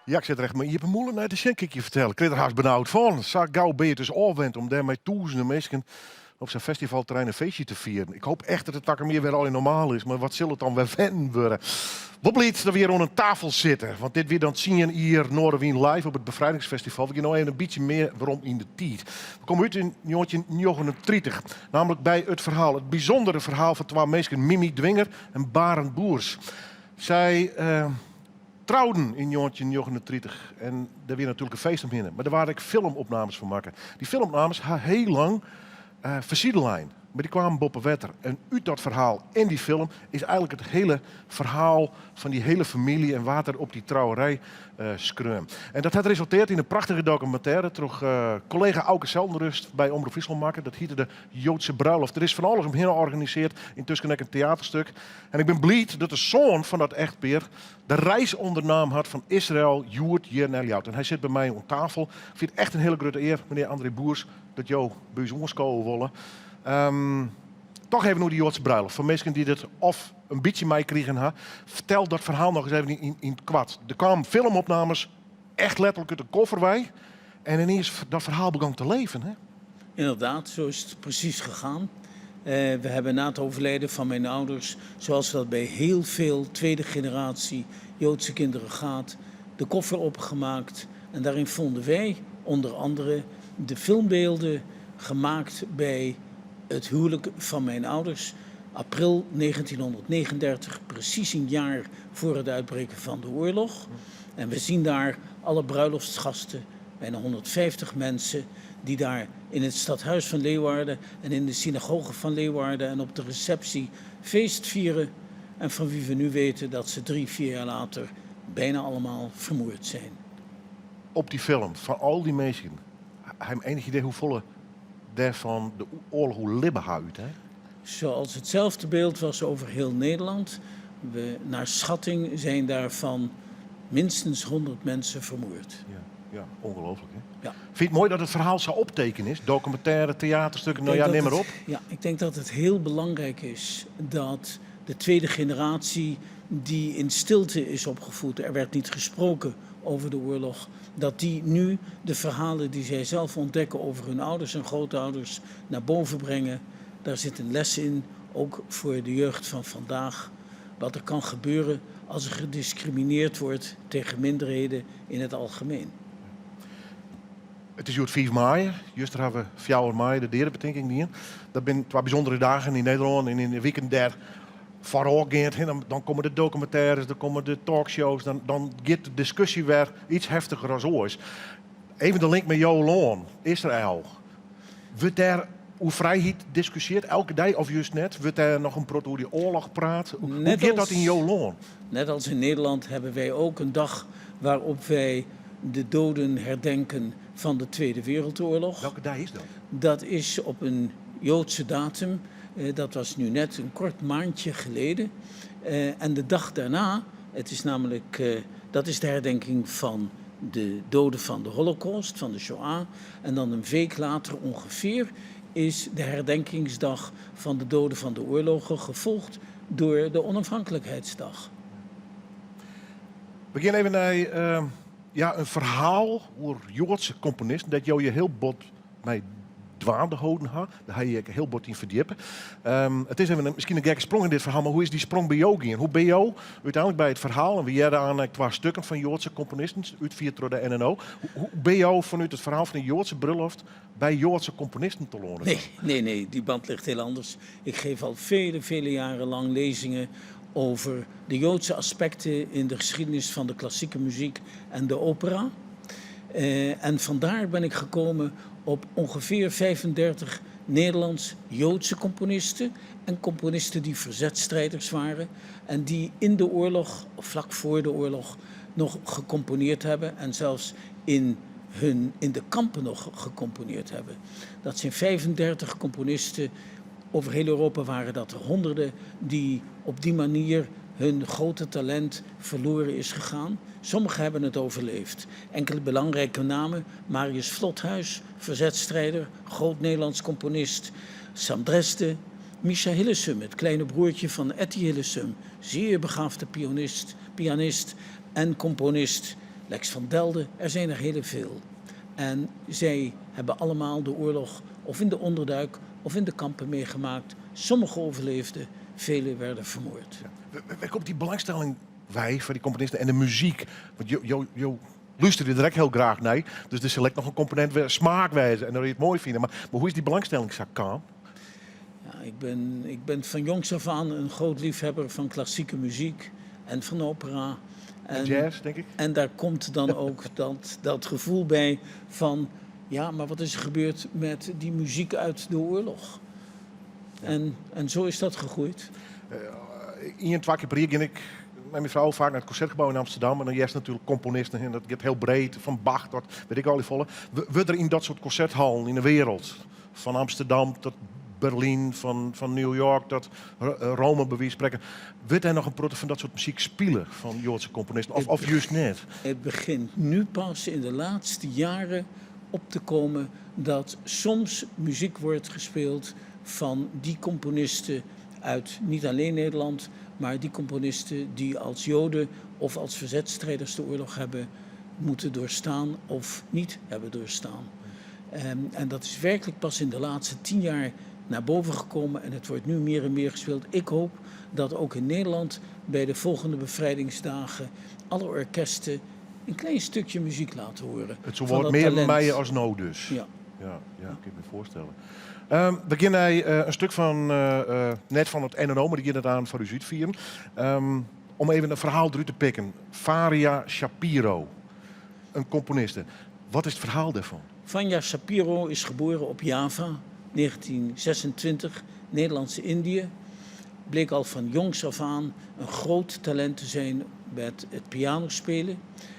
Speaker 4: Ja, ik zit recht, maar je hebt een moeilijk naar de schenkje vertellen. Ik kreeg er haast benauwd van. Zag gauw Beatrice afwend om daarmee duizenden mensen op zijn festivalterrein een feestje te vieren. Ik hoop echt dat het takken meer weer al in normaal is, maar wat zal het dan weer wennen worden? Wat blij dat we hier aan een tafel zitten, want dit weer dan zien hier Noorderwien live op het Bevrijdingsfestival. We gaan nou even een beetje meer waarom in de tijd. We komen uit in 1939, namelijk bij het verhaal, het bijzondere verhaal van twee mensen, Mimi Dwinger en Barend Boers. Zij trouwden in 1939 en daar weer natuurlijk een feest omheen. Maar daar waren ik filmopnames van maken. Die filmopnames hadden heel lang versiedelijn. Maar die kwamen boven water. En uit dat verhaal in die film is eigenlijk het hele verhaal van die hele familie en water op die trouwerij skreum. En dat had resulteerd in een prachtige documentaire. Terug collega Auke Zeldenrust bij Omroep Friesland maken. Dat heette de Joodse bruiloft. Er is van alles omheen georganiseerd. Intussen een theaterstuk. En ik ben blij dat de zoon van dat echtpaar de reis ondernam had van Israël, Joert, hier naar Ljout. En hij zit bij mij om tafel. Ik vind het echt een hele grote eer, meneer André Boers, dat jou bij ons komen willen. Toch even nu die Joodse bruiloft. Voor mensen die dit of een beetje meekregen. Vertel dat verhaal nog eens even in het kwad. Er kwamen filmopnames, echt letterlijk uit de kofferwij. En ineens dat verhaal begon te leven. Hè?
Speaker 11: Inderdaad, zo is het precies gegaan. We hebben na het overlijden van mijn ouders, zoals dat bij heel veel tweede generatie Joodse kinderen gaat, de koffer opengemaakt. En daarin vonden wij onder andere de filmbeelden gemaakt bij het huwelijk van mijn ouders. April 1939, precies een jaar voor het uitbreken van de oorlog. En we zien daar alle bruiloftsgasten, bijna 150 mensen, die daar in het stadhuis van Leeuwarden en in de synagoge van Leeuwarden en op de receptie feest vieren. En van wie we nu weten dat ze 3-4 jaar later bijna allemaal vermoord zijn.
Speaker 4: Op die film, van al die mensen, heb je enig idee hoe volle daarvan de oorlog, hoe libben uit, hè?
Speaker 11: Zoals hetzelfde beeld was over heel Nederland. Naar schatting zijn daarvan minstens 100 mensen vermoord.
Speaker 4: Ja. Ja, ongelooflijk. Hè?
Speaker 11: Ja.
Speaker 4: Vind je het mooi dat het verhaal zo optekenen is? Documentaire, theaterstukken, nou ja, neem maar op.
Speaker 11: Ja, ik denk dat het heel belangrijk is dat de tweede generatie die in stilte is opgevoed, er werd niet gesproken over de oorlog, dat die nu de verhalen die zij zelf ontdekken over hun ouders en grootouders naar boven brengen. Daar zit een les in, ook voor de jeugd van vandaag. Wat er kan gebeuren als er gediscrimineerd wordt tegen minderheden in het algemeen.
Speaker 4: Het is het 5 mei. Juist hebben we 4 mei de derde betinking niet. Dat zijn 2 bijzondere dagen in Nederland en in de weekend daar vooral gaat. Dan komen de documentaires, dan komen de talkshows, dan gaat de discussie weer iets heftiger als ooit. Even de link met Jolan, Israël. Wordt daar over vrijheid discussieerd elke dag of juist net? Wordt daar nog een proto over die oorlog praat? Hoe gaat dat in Jolan?
Speaker 11: Net als in Nederland hebben wij ook een dag waarop wij de doden herdenken van de Tweede Wereldoorlog.
Speaker 4: Welke dag is dat?
Speaker 11: Dat is op een Joodse datum. Dat was nu net een kort maandje geleden. En de dag daarna, het is namelijk, dat is de herdenking van de doden van de Holocaust, van de Shoah. En dan een week later ongeveer is de herdenkingsdag van de doden van de oorlogen, gevolgd door de onafhankelijkheidsdag.
Speaker 4: We gaan even naar een verhaal over Joodse componisten. Dat jou je heel bot mij dwaande houden had. Daar ga je heel bot in verdiepen. Het is even misschien een gekke sprong in dit verhaal, maar hoe is die sprong bij jou gegaan? Hoe ben jou uiteindelijk bij het verhaal, en we hebben aan 2 stukken van Joodse componisten, uitgevoerd door de NNO. Hoe ben jou vanuit het verhaal van de Joodse bruiloft bij Joodse componisten te lonen?
Speaker 11: Nee, die band ligt heel anders. Ik geef al vele jaren lang lezingen over de Joodse aspecten in de geschiedenis van de klassieke muziek en de opera. En vandaar ben ik gekomen op ongeveer 35 Nederlands-Joodse componisten en componisten die verzetstrijders waren en die in de oorlog, of vlak voor de oorlog, nog gecomponeerd hebben en zelfs in de kampen nog gecomponeerd hebben. Dat zijn 35 componisten. Over heel Europa waren dat er honderden die op die manier hun grote talent verloren is gegaan. Sommigen hebben het overleefd. Enkele belangrijke namen: Marius Vlothuis, verzetstrijder, groot Nederlands componist. Sam Dresden, Misha Hillesum, het kleine broertje van Etty Hillesum, zeer begaafde pianist en componist. Lex van Delden, er zijn er heel veel. En zij hebben allemaal de oorlog of in de onderduik of in de kampen meegemaakt. Sommigen overleefden, velen werden vermoord.
Speaker 4: Ja. Waar komt die belangstelling wij voor die componisten en de muziek? Want je luisterde er direct heel graag naar. Dus er select nog een component smaakwijze en dat je het mooi vinden. Maar hoe is die belangstelling kan?
Speaker 11: Ja, ik ben van jongs af aan een groot liefhebber van klassieke muziek en van opera.
Speaker 4: En jazz, denk ik.
Speaker 11: En daar komt dan ook dat gevoel bij van, ja, maar wat is er gebeurd met die muziek uit de oorlog? Ja. En zo is dat gegroeid.
Speaker 4: In 2 keer per jaar ging ik met mijn vrouw vaak naar het Concertgebouw in Amsterdam. En dan juist natuurlijk componisten. En dat gaat heel breed, van Bach tot, weet ik al die volle. We er in dat soort concerthallen in de wereld. Van Amsterdam tot Berlijn, van New York tot Rome, bij wijze van spreken. Wordt er nog een proto van dat soort muziek spelen van Joodse componisten? Of juist net?
Speaker 11: Het begint nu pas in de laatste jaren op te komen dat soms muziek wordt gespeeld van die componisten uit niet alleen Nederland, maar die componisten die als Joden of als verzetstrijders de oorlog hebben moeten doorstaan of niet hebben doorstaan. En dat is werkelijk pas in de laatste 10 jaar naar boven gekomen en het wordt nu meer en meer gespeeld. Ik hoop dat ook in Nederland bij de volgende bevrijdingsdagen alle orkesten een klein stukje muziek laten horen.
Speaker 4: Het wordt meer mij als nou dus.
Speaker 11: Ja.
Speaker 4: Ja, kan ik me voorstellen. We beginnen een stuk van, net van het NNO, maar die gaat het aan voor u uitvieren. Om even een verhaal eruit te pikken. Faria Shapiro, een componiste. Wat is het verhaal daarvan?
Speaker 11: Vanya Shapiro is geboren op Java, 1926, Nederlandse-Indië. Bleek al van jongs af aan een groot talent te zijn met het pianospelen.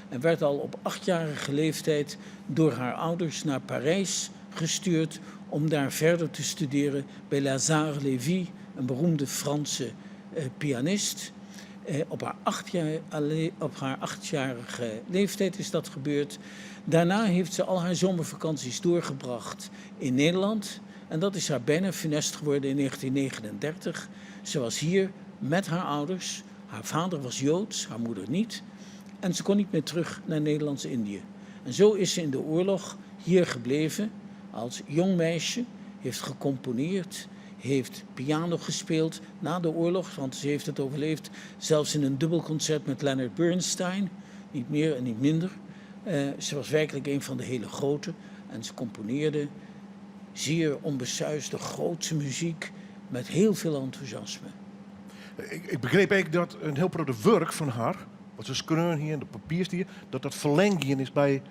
Speaker 11: En werd al op 8-jarige leeftijd door haar ouders naar Parijs gestuurd om daar verder te studeren bij Lazare Lévy, een beroemde Franse pianist. Op haar 8-jarige leeftijd is dat gebeurd. Daarna heeft ze al haar zomervakanties doorgebracht in Nederland. En dat is haar bijna funest geworden in 1939. Ze was hier met haar ouders. Haar vader was Joods, haar moeder niet. En ze kon niet meer terug naar Nederlands-Indië. En zo is ze in de oorlog hier gebleven als jong meisje. Heeft gecomponeerd, heeft piano gespeeld na de oorlog, want ze heeft het overleefd. Zelfs in een dubbelconcert met Leonard Bernstein, niet meer en niet minder. Ze was werkelijk een van de hele grote. En ze componeerde zeer onbesuisde, grootse muziek met heel veel enthousiasme.
Speaker 4: Ik begreep eigenlijk dat een heel grote werk van haar, wat ze schreeuwen hier in de papiers hier, dat verlenging is bij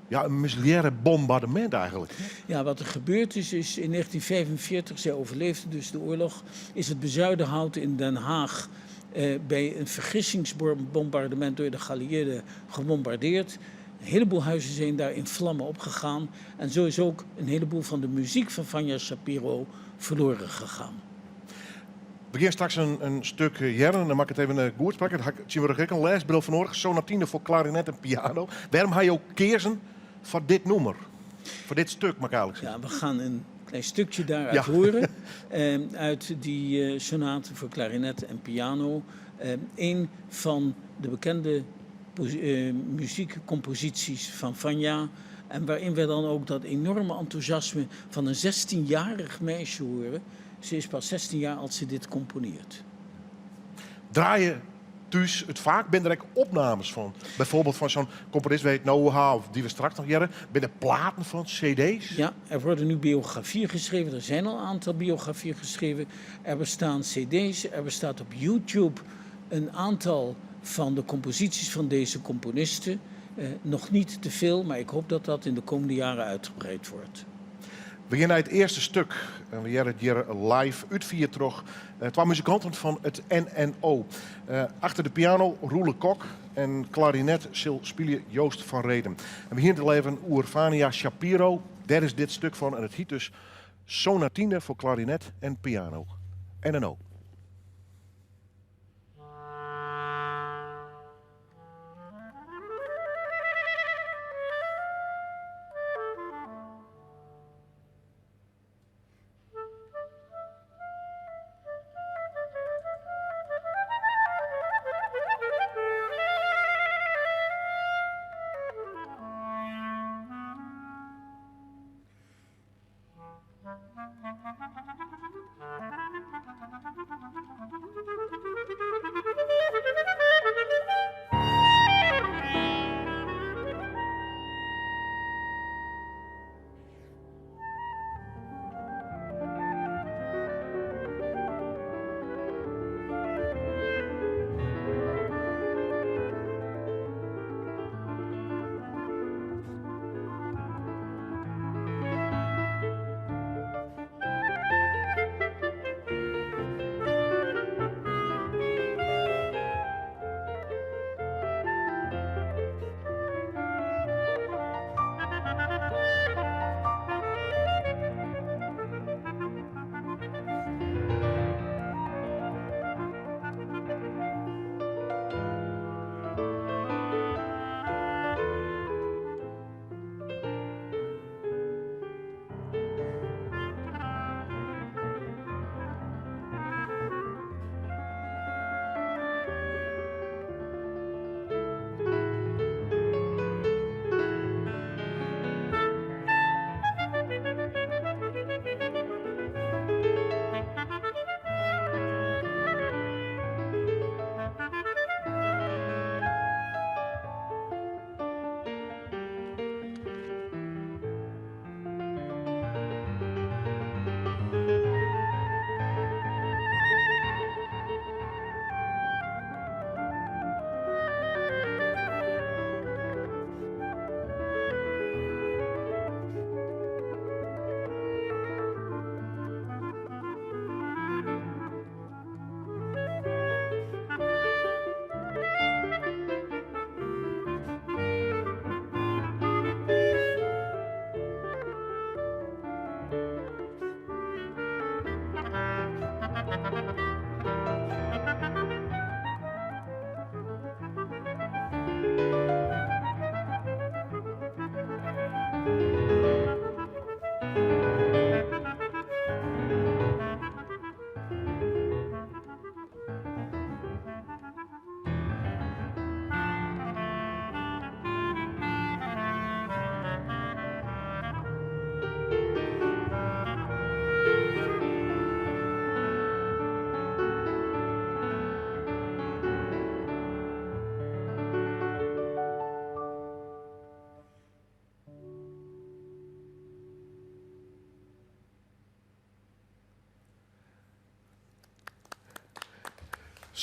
Speaker 4: een musiliaire bombardement eigenlijk.
Speaker 11: Ja, wat er gebeurd is in 1945, zij overleefde dus de oorlog, is het Bezuidenhout in Den Haag bij een vergissingsbombardement door de geallieerden gebombardeerd. Een heleboel huizen zijn daar in vlammen opgegaan. En zo is ook een heleboel van de muziek van Vanja Shapiro verloren gegaan.
Speaker 4: We beginnen straks een stuk jaren, dan mag ik het even goed spreken. Dan zien we ook een lesbril van nodig, sonatine voor klarinet en piano. Waarom ga je ook kiezen voor dit nummer? Voor dit stuk, mag ik eigenlijk zeggen.
Speaker 11: Ja, we gaan een klein stukje daaruit horen. Uit die sonate voor klarinet en piano. Een van de bekende muziekcomposities van Vanja. En waarin we dan ook dat enorme enthousiasme van een 16-jarig meisje horen. Ze is pas 16 jaar als ze dit componeert.
Speaker 4: Draaien thuis het vaak? Ben er ook opnames van? Bijvoorbeeld van zo'n componist, weet Noah, die we straks nog jaren. Ben er platen van, cd's?
Speaker 11: Ja, er worden nu biografieën geschreven. Er zijn al een aantal biografieën geschreven. Er bestaan cd's, er bestaat op YouTube een aantal van de composities van deze componisten. Nog niet te veel, maar ik hoop dat dat in de komende jaren uitgebreid wordt.
Speaker 4: We beginnen het eerste stuk. En we hebben het hier live uit terug. Twee muzikanten van het NNO. Achter de piano Roele Kok en klarinet spelen Joost van Reden. En we beginnen te leven oer Vanja Shapiro. Daar is dit stuk van en het heet dus Sonatine voor klarinet en piano. NNO.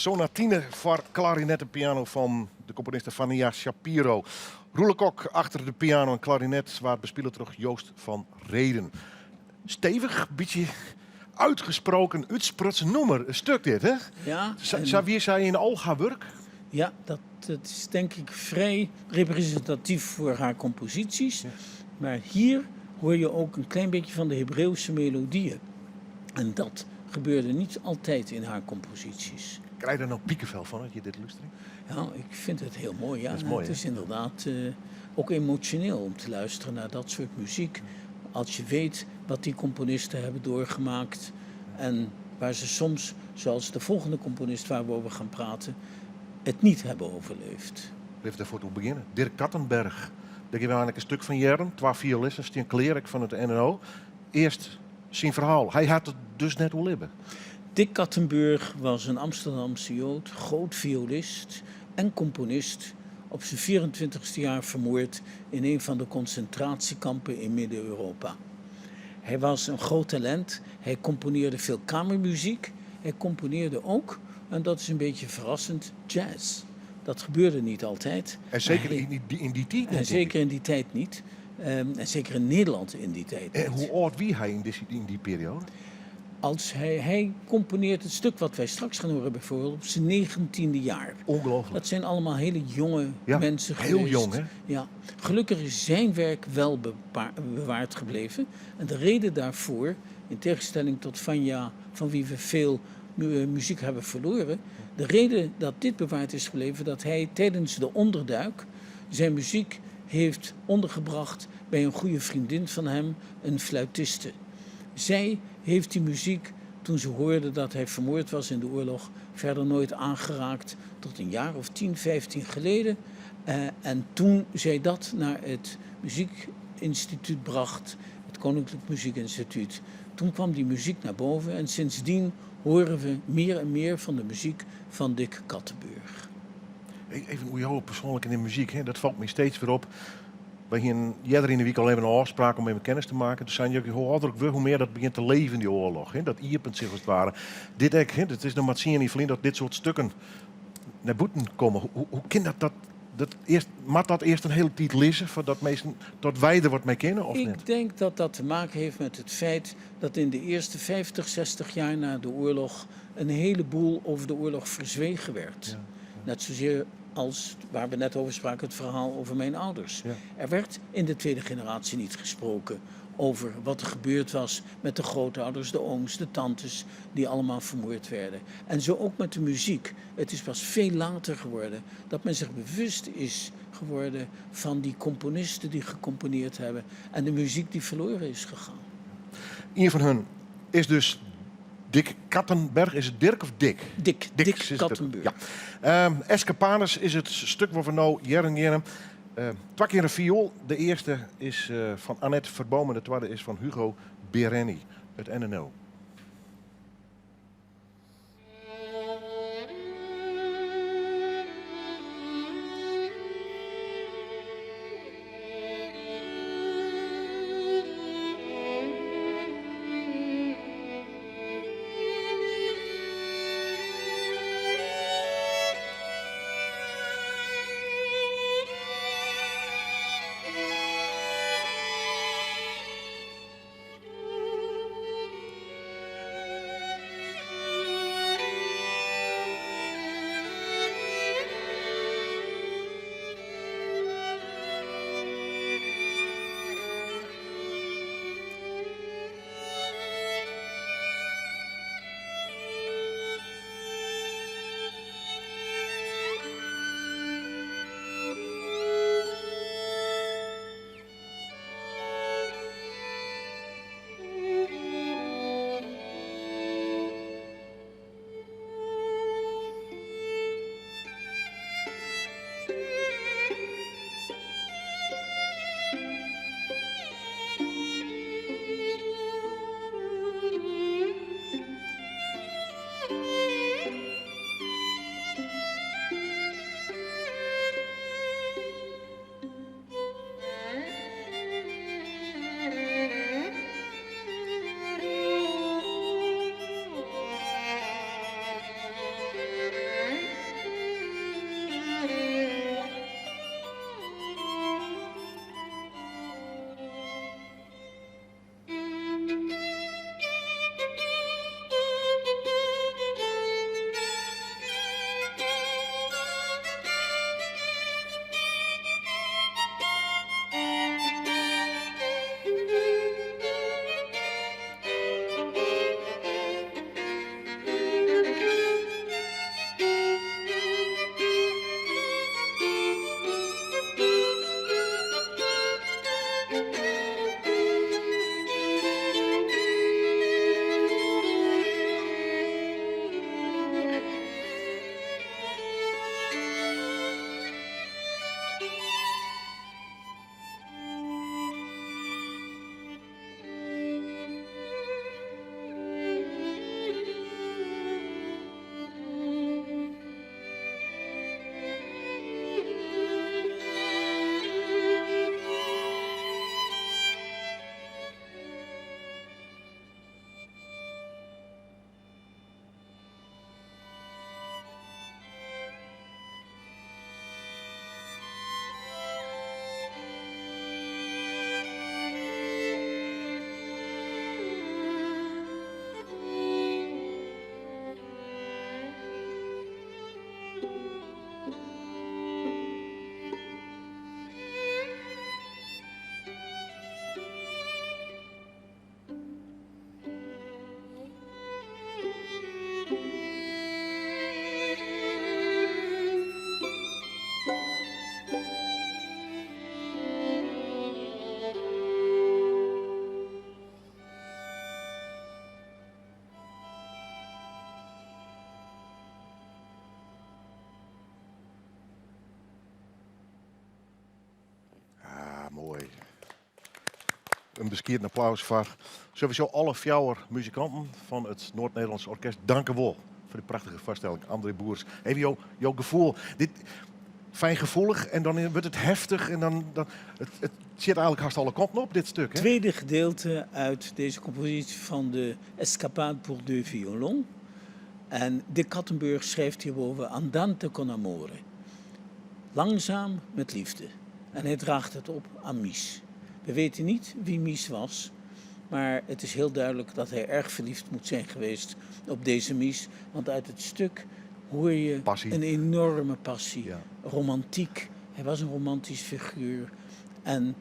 Speaker 4: sonatine voor klarinet en piano van de componiste Vania Shapiro. Roele Kok achter de piano en klarinet, waar het bespeelt terug Joost van Reden. Stevig, beetje uitgesproken, uitsprutsen nummer. Een stuk dit, hè?
Speaker 11: Ja.
Speaker 4: Wie zei in Olga Wurk?
Speaker 11: Ja, dat is denk ik vrij representatief voor haar composities. Ja. Maar hier hoor je ook een klein beetje van de Hebreeuwse melodieën. En dat gebeurde niet altijd in haar composities.
Speaker 4: Krijg je er nou piekenvel van, dat je dit luistert?
Speaker 11: Ja, ik vind het heel mooi. Ja.
Speaker 4: Dat is mooi,
Speaker 11: het is inderdaad ook emotioneel om te luisteren naar dat soort muziek. Als je weet wat die componisten hebben doorgemaakt. En waar ze soms, zoals de volgende componist waar we over gaan praten, het niet hebben overleefd.
Speaker 4: Even daarvoor te beginnen. Dirk Kattenberg. Daar geven we eigenlijk een stuk van jaren. 2 violisten, Stien Klerik van het NNO. Eerst zijn verhaal. Hij had het dus net wel hebben.
Speaker 11: Dick Kattenberg was een Amsterdamse Jood, groot violist en componist. Op zijn 24e jaar vermoord in een van de concentratiekampen in Midden-Europa. Hij was een groot talent. Hij componeerde veel kamermuziek. Hij componeerde ook, en dat is een beetje verrassend, jazz. Dat gebeurde niet altijd.
Speaker 4: En zeker in die tijd?
Speaker 11: En zeker in die tijd niet. En zeker in Nederland in die tijd niet.
Speaker 4: En hoe oud was hij in die periode?
Speaker 11: Hij componeert het stuk wat wij straks gaan horen bijvoorbeeld op zijn 19e jaar.
Speaker 4: Ongelooflijk.
Speaker 11: Dat zijn allemaal hele jonge mensen geweest.
Speaker 4: Heel jong, hè?
Speaker 11: Ja. Gelukkig is zijn werk wel bewaard gebleven. En de reden daarvoor, in tegenstelling tot Vanja, van wie we veel muziek hebben verloren. De reden dat dit bewaard is gebleven, dat hij tijdens de onderduik zijn muziek heeft ondergebracht bij een goede vriendin van hem, een fluitiste. Zij heeft die muziek, toen ze hoorde dat hij vermoord was in de oorlog, verder nooit aangeraakt tot een jaar of 10, 15 geleden. En toen zij dat naar het muziekinstituut bracht, het Koninklijk Muziekinstituut, toen kwam die muziek naar boven en sindsdien horen we meer en meer van de muziek van Dick Kattenberg.
Speaker 4: Even hoe jou persoonlijk in de muziek, hè? Dat valt me steeds weer op. We gingen eerder in de week al even een afspraak om even kennis te maken. Toen zijn jullie hoe ouder ik wil, hoe meer dat begint te leven in die oorlog. Hè? Dat iepent zich als het ware. Dit ek, hè? Dat is nog maar zien in Vlien dat dit soort stukken naar buiten komen. Hoe kan dat eerst, mag dat eerst een hele tijd lezen voordat mensen tot wij er wat mee kennen of niet?
Speaker 11: Ik denk dat dat te maken heeft met het feit dat in de eerste 50, 60 jaar na de oorlog een heleboel over de oorlog verzwegen werd. Ja. Net zozeer als, waar we net over spraken, het verhaal over mijn ouders. Ja. Er werd in de tweede generatie niet gesproken over wat er gebeurd was met de grootouders, de ooms, de tantes, die allemaal vermoord werden. En zo ook met de muziek. Het is pas veel later geworden dat men zich bewust is geworden van die componisten die gecomponeerd hebben en de muziek die verloren is gegaan.
Speaker 4: Een van hen is dus Dick Kattenberg. Is het Dirk of Dick?
Speaker 11: Dick Kattenberg.
Speaker 4: Ja. Escapades is het stuk waar we nou jaren 2 keer een viool. De eerste is van Annette Verboom en de tweede is van Hugo Bereni, het NNO. een bescheiden applaus voor sowieso alle 4 muzikanten van het Noord-Nederlands Orkest. Dank u wel voor die prachtige voorstelling. André Boers. Even jouw gevoel. Dit fijngevoelig en dan wordt het heftig en dan het zit eigenlijk haast alle kanten op, dit stuk. Hè?
Speaker 11: Tweede gedeelte uit deze compositie van de Escapade pour 2 violons. En Dick Kattenburg schrijft hierover Andante con amore. Langzaam met liefde. En hij draagt het op aan Mies. We weten niet wie Mies was, maar het is heel duidelijk dat hij erg verliefd moet zijn geweest op deze Mies. Want uit het stuk hoor je
Speaker 4: passie.
Speaker 11: Een enorme passie,
Speaker 4: Ja.
Speaker 11: romantiek. Hij was een romantisch figuur. En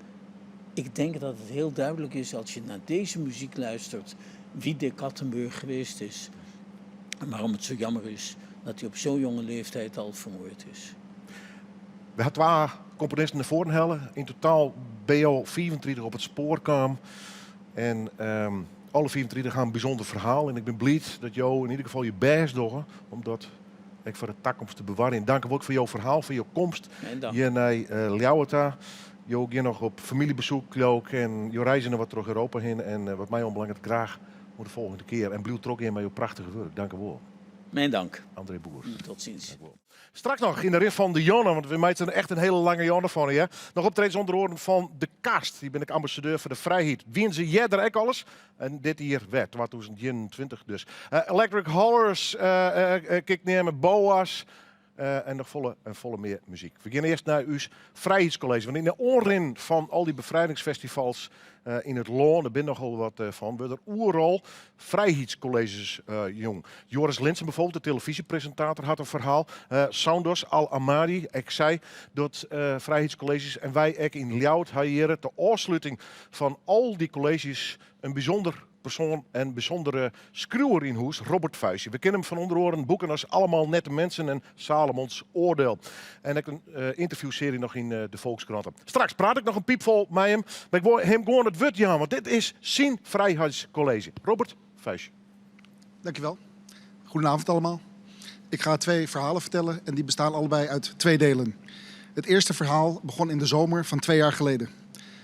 Speaker 11: ik denk dat het heel duidelijk is als je naar deze muziek luistert wie Dick Kattenburg geweest is. En waarom het zo jammer is dat hij op zo'n jonge leeftijd al vermoord is.
Speaker 4: We hadden 2 componisten naar voren hellen. In totaal BO 34 op het spoor kwam. En alle 34 gaan een bijzonder verhaal. En ik ben blij dat jou in ieder geval je best doet. Omdat ik voor de toekomst te bewaren. En dank ook voor jouw verhaal, voor jouw komst. Je naar Ljouwerta. Je ging nog op familiebezoek ook. En je reizen naar wat terug Europa heen. En wat mij onbelangrijk graag voor de volgende keer. En blijf er ook in met jouw prachtige werk. Dank u wel.
Speaker 11: Mijn dank.
Speaker 4: André Boers.
Speaker 11: Tot ziens.
Speaker 4: Straks nog in de rit van de Jonne, want we maken er echt een hele lange Jonne van. Ja? Nog optredens onder oren van de Kast. Die ben ik ambassadeur voor de vrijheid. Wien ze jij er ook alles? En dit hier werd 2021 dus. Electric Hollers, kijk neer met Boas. En nog volle meer muziek. We gaan eerst naar uw Vrijheidscollege. Want in de oren van al die bevrijdingsfestivals in het land, er ben nogal wat van, we er oeral vrijheidscolleges jong. Joris Linsen bijvoorbeeld, de televisiepresentator, had een verhaal. Soundos Al-Amadi, ik zei dat vrijheidscolleges en wij ook in Ljouwert hier de afsluiting van al die colleges een bijzonder persoon en bijzondere schreeuwer in huis, Robert Vuijsje. We kennen hem van onder oren boeken als Allemaal Nette Mensen en Salomons Oordeel. En ik een interviewserie nog in de Volkskranten. Straks praat ik nog een piepvol met hem. Maar ik wil hem gewoon het woord aan, want dit is zijn vrijheidscollege. Robert Vuijsje.
Speaker 12: Dankjewel. Goedenavond allemaal. Ik ga 2 verhalen vertellen en die bestaan allebei uit 2 delen. Het eerste verhaal begon in de zomer van 2 jaar geleden.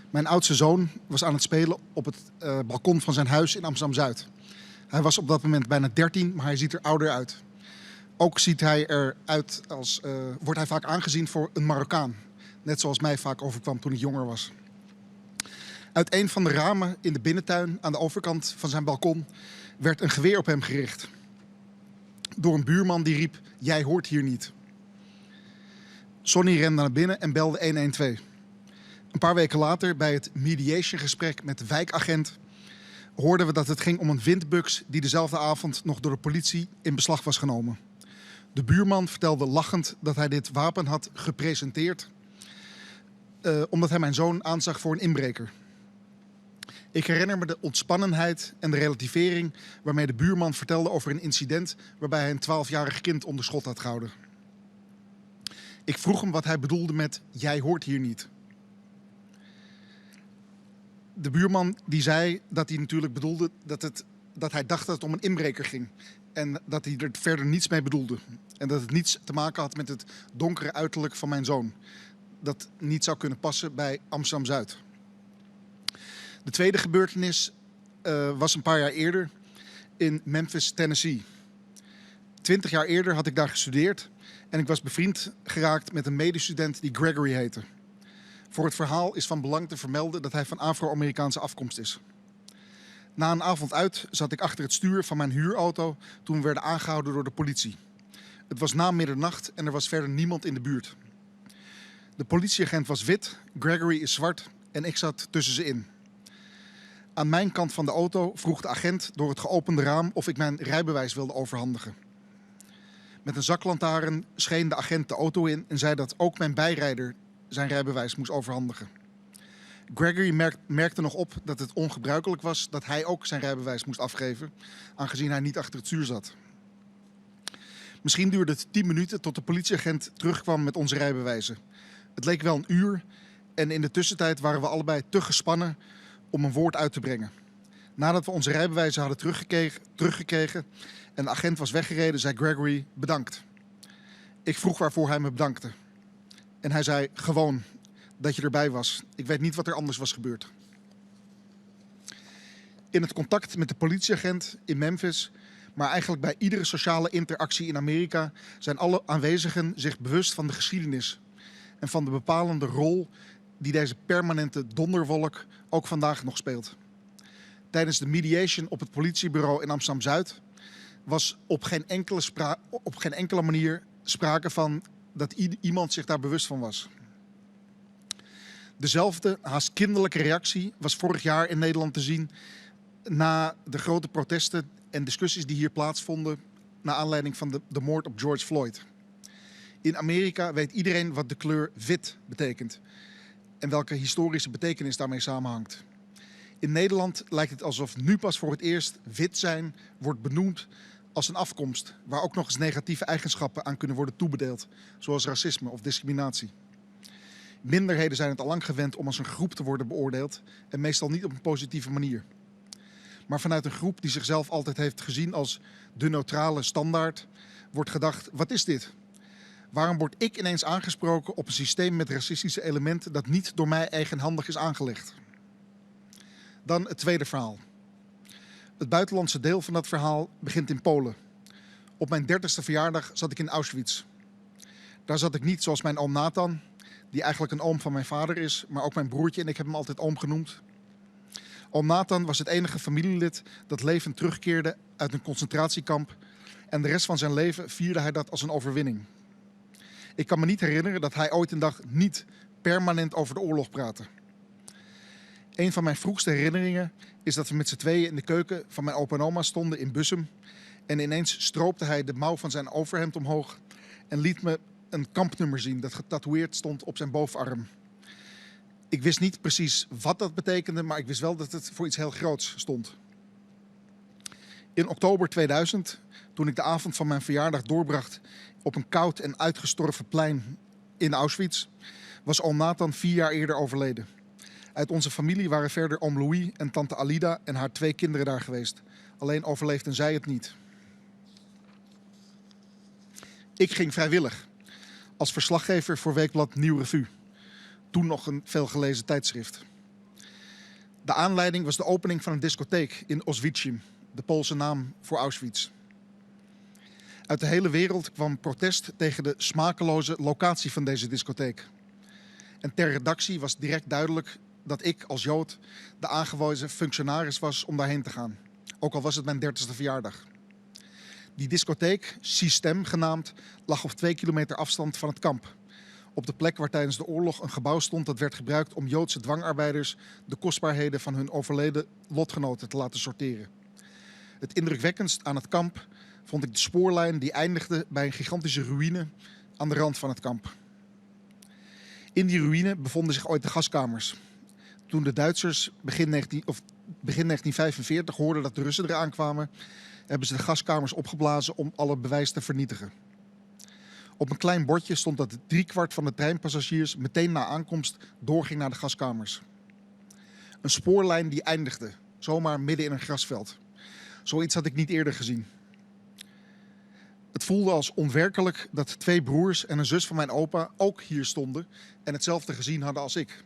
Speaker 12: Mijn oudste zoon was aan het spelen op het balkon van zijn huis in Amsterdam-Zuid. Hij was op dat moment bijna 13, maar hij ziet er ouder uit. Ook ziet hij eruit als, wordt hij vaak aangezien voor een Marokkaan. Net zoals mij vaak overkwam toen ik jonger was. Uit een van de ramen in de binnentuin aan de overkant van zijn balkon werd een geweer op hem gericht. Door een buurman die riep, jij hoort hier niet. Sonny rende naar binnen en belde 112. Een paar weken later, bij het mediationgesprek met de wijkagent, hoorden we dat het ging om een windbuks die dezelfde avond nog door de politie in beslag was genomen. De buurman vertelde lachend dat hij dit wapen had gepresenteerd omdat hij mijn zoon aanzag voor een inbreker. Ik herinner me de ontspannenheid en de relativering waarmee de buurman vertelde over een incident waarbij hij een 12-jarig kind onder schot had gehouden. Ik vroeg hem wat hij bedoelde met jij hoort hier niet. De buurman die zei dat hij natuurlijk bedoelde dat hij dacht dat het om een inbreker ging. En dat hij er verder niets mee bedoelde. En dat het niets te maken had met het donkere uiterlijk van mijn zoon. Dat niet zou kunnen passen bij Amsterdam-Zuid. De tweede gebeurtenis was een paar jaar eerder in Memphis, Tennessee. 20 jaar eerder had ik daar gestudeerd. En ik was bevriend geraakt met een medestudent die Gregory heette. Voor het verhaal is van belang te vermelden dat hij van Afro-Amerikaanse afkomst is. Na een avond uit zat ik achter het stuur van mijn huurauto toen we werden aangehouden door de politie. Het was na middernacht en er was verder niemand in de buurt. De politieagent was wit, Gregory is zwart en ik zat tussen ze in. Aan mijn kant van de auto vroeg de agent door het geopende raam of ik mijn rijbewijs wilde overhandigen. Met een zaklantaarn scheen de agent de auto in en zei dat ook mijn bijrijder zijn rijbewijs moest overhandigen. Gregory merkte nog op dat het ongebruikelijk was dat hij ook zijn rijbewijs moest afgeven, aangezien hij niet achter het stuur zat. Misschien duurde het 10 minuten tot de politieagent terugkwam met onze rijbewijzen. Het leek wel een uur en in de tussentijd waren we allebei te gespannen om een woord uit te brengen. Nadat we onze rijbewijzen hadden teruggekregen en de agent was weggereden, zei Gregory bedankt. Ik vroeg waarvoor hij me bedankte. En hij zei gewoon dat je erbij was. Ik weet niet wat er anders was gebeurd. In het contact met de politieagent in Memphis, maar eigenlijk bij iedere sociale interactie in Amerika, zijn alle aanwezigen zich bewust van de geschiedenis en van de bepalende rol die deze permanente donderwolk ook vandaag nog speelt. Tijdens de mediation op het politiebureau in Amsterdam-Zuid was op geen enkele manier sprake van dat iemand zich daar bewust van was. Dezelfde haast kinderlijke reactie was vorig jaar in Nederland te zien na de grote protesten en discussies die hier plaatsvonden naar aanleiding van de moord op George Floyd. In Amerika weet iedereen wat de kleur wit betekent en welke historische betekenis daarmee samenhangt. In Nederland lijkt het alsof nu pas voor het eerst wit zijn wordt benoemd als een afkomst, waar ook nog eens negatieve eigenschappen aan kunnen worden toebedeeld, zoals racisme of discriminatie. Minderheden zijn het al lang gewend om als een groep te worden beoordeeld en meestal niet op een positieve manier. Maar vanuit een groep die zichzelf altijd heeft gezien als de neutrale standaard, wordt gedacht, wat is dit? Waarom word ik ineens aangesproken op een systeem met racistische elementen dat niet door mij eigenhandig is aangelegd? Dan het tweede verhaal. Het buitenlandse deel van dat verhaal begint in Polen. Op mijn 30ste verjaardag zat ik in Auschwitz. Daar zat ik niet zoals mijn oom Nathan, die eigenlijk een oom van mijn vader is, maar ook mijn broertje en ik heb hem altijd oom genoemd. Oom Nathan was het enige familielid dat levend terugkeerde uit een concentratiekamp en de rest van zijn leven vierde hij dat als een overwinning. Ik kan me niet herinneren dat hij ooit een dag niet permanent over de oorlog praatte. Een van mijn vroegste herinneringen is dat we met z'n tweeën in de keuken van mijn opa en oma stonden in Bussum en ineens stroopte hij de mouw van zijn overhemd omhoog en liet me een kampnummer zien dat getatoeëerd stond op zijn bovenarm. Ik wist niet precies wat dat betekende, maar ik wist wel dat het voor iets heel groots stond. In oktober 2000, toen ik de avond van mijn verjaardag doorbracht op een koud en uitgestorven plein in Auschwitz, was oom Nathan 4 jaar eerder overleden. Uit onze familie waren verder oom Louis en tante Alida en haar 2 kinderen daar geweest. Alleen overleefden zij het niet. Ik ging vrijwillig als verslaggever voor weekblad Nieuw Revue. Toen nog een veelgelezen tijdschrift. De aanleiding was de opening van een discotheek in Oswiecim, de Poolse naam voor Auschwitz. Uit de hele wereld kwam protest tegen de smakeloze locatie van deze discotheek. En ter redactie was direct duidelijk dat ik als Jood de aangewezen functionaris was om daarheen te gaan. Ook al was het mijn 30ste verjaardag. Die discotheek, System genaamd, lag op 2 kilometer afstand van het kamp. Op de plek waar tijdens de oorlog een gebouw stond dat werd gebruikt om Joodse dwangarbeiders de kostbaarheden van hun overleden lotgenoten te laten sorteren. Het indrukwekkendst aan het kamp vond ik de spoorlijn die eindigde bij een gigantische ruïne aan de rand van het kamp. In die ruïne bevonden zich ooit de gaskamers. Toen de Duitsers begin 1945 hoorden dat de Russen eraan kwamen, hebben ze de gaskamers opgeblazen om alle bewijs te vernietigen. Op een klein bordje stond dat 3/4 van de treinpassagiers meteen na aankomst doorging naar de gaskamers. Een spoorlijn die eindigde, zomaar midden in een grasveld. Zoiets had ik niet eerder gezien. Het voelde als onwerkelijk dat 2 broers en een zus van mijn opa ook hier stonden en hetzelfde gezien hadden als ik.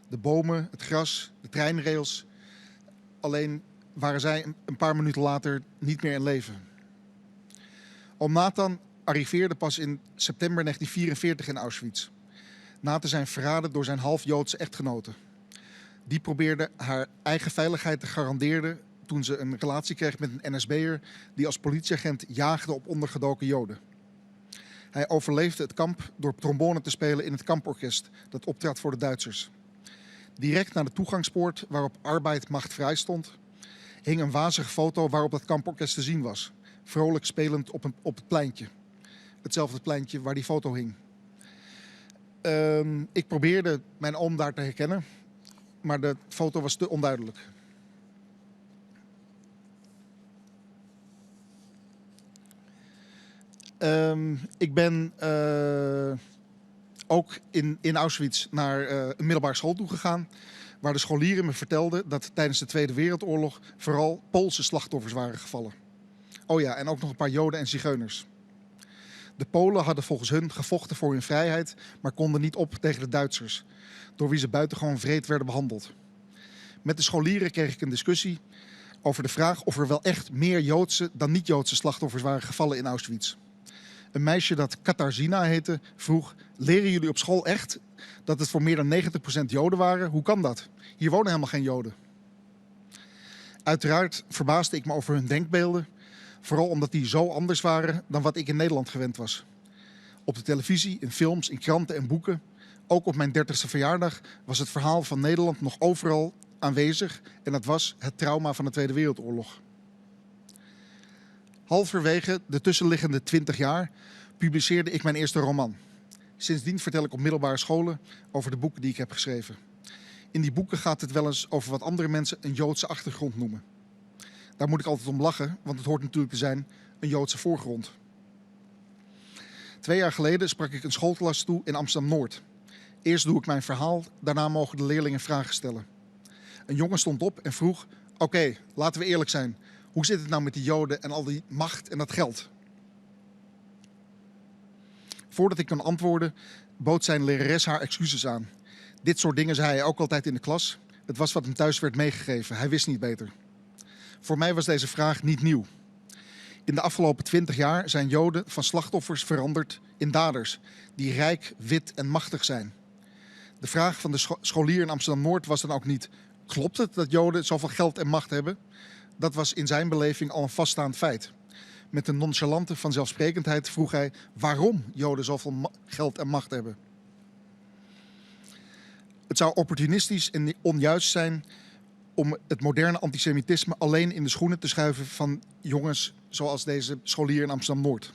Speaker 12: De bomen, het gras, de treinrails. Alleen waren zij een paar minuten later niet meer in leven. Oom Nathan arriveerde pas in september 1944 in Auschwitz. Na te zijn verraden door zijn half-Joodse echtgenote. Die probeerde haar eigen veiligheid te garanderen toen ze een relatie kreeg met een NSB'er die als politieagent jaagde op ondergedoken Joden. Hij overleefde het kamp door trombone te spelen in het kamporkest dat optrad voor de Duitsers. Direct naar de toegangspoort waarop Arbeid macht vrij stond, hing een wazige foto waarop dat kamporkest te zien was. Vrolijk spelend op het pleintje. Hetzelfde pleintje waar die foto hing. Ik probeerde mijn oom daar te herkennen, maar de foto was te onduidelijk. Ik ben ook in Auschwitz naar een middelbare school toe gegaan, waar de scholieren me vertelden dat tijdens de Tweede Wereldoorlog vooral Poolse slachtoffers waren gevallen. Oh ja, en ook nog een paar Joden en Zigeuners. De Polen hadden volgens hun gevochten voor hun vrijheid, maar konden niet op tegen de Duitsers, door wie ze buitengewoon wreed werden behandeld. Met de scholieren kreeg ik een discussie over de vraag of er wel echt meer Joodse dan niet-Joodse slachtoffers waren gevallen in Auschwitz. Een meisje dat Katarzyna heette vroeg: leren jullie op school echt dat het voor meer dan 90% Joden waren? Hoe kan dat? Hier wonen helemaal geen Joden. Uiteraard verbaasde ik me over hun denkbeelden, vooral omdat die zo anders waren dan wat ik in Nederland gewend was. Op de televisie, in films, in kranten en boeken, ook op mijn 30e verjaardag, was het verhaal van Nederland nog overal aanwezig en dat was het trauma van de Tweede Wereldoorlog. Halverwege de tussenliggende 20 jaar publiceerde ik mijn eerste roman. Sindsdien vertel ik op middelbare scholen over de boeken die ik heb geschreven. In die boeken gaat het wel eens over wat andere mensen een Joodse achtergrond noemen. Daar moet ik altijd om lachen, want het hoort natuurlijk te zijn een Joodse voorgrond. 2 jaar geleden sprak ik een schoolklas toe in Amsterdam-Noord. Eerst doe ik mijn verhaal, daarna mogen de leerlingen vragen stellen. Een jongen stond op en vroeg: oké, laten we eerlijk zijn. Hoe zit het nou met die Joden en al die macht en dat geld? Voordat ik kon antwoorden, bood zijn lerares haar excuses aan. Dit soort dingen zei hij ook altijd in de klas. Het was wat hem thuis werd meegegeven. Hij wist niet beter. Voor mij was deze vraag niet nieuw. In de afgelopen 20 jaar zijn Joden van slachtoffers veranderd in daders die rijk, wit en machtig zijn. De vraag van de scholier in Amsterdam-Noord was dan ook niet: klopt het dat Joden zoveel geld en macht hebben? Dat was in zijn beleving al een vaststaand feit. Met een nonchalante vanzelfsprekendheid vroeg hij waarom Joden zoveel geld en macht hebben. Het zou opportunistisch en onjuist zijn om het moderne antisemitisme alleen in de schoenen te schuiven van jongens zoals deze scholier in Amsterdam-Noord.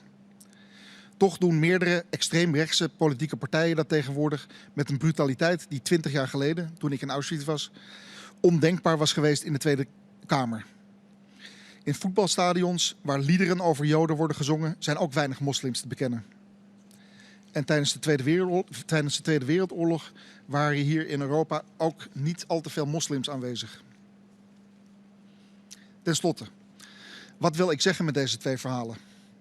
Speaker 12: Toch doen meerdere extreemrechtse politieke partijen dat tegenwoordig met een brutaliteit die 20 jaar geleden, toen ik in Auschwitz was, ondenkbaar was geweest in de Tweede Kamer. In voetbalstadions waar liederen over Joden worden gezongen, zijn ook weinig moslims te bekennen. En tijdens de Tweede Wereldoorlog waren hier in Europa ook niet al te veel moslims aanwezig. Ten slotte, wat wil ik zeggen met deze 2 verhalen?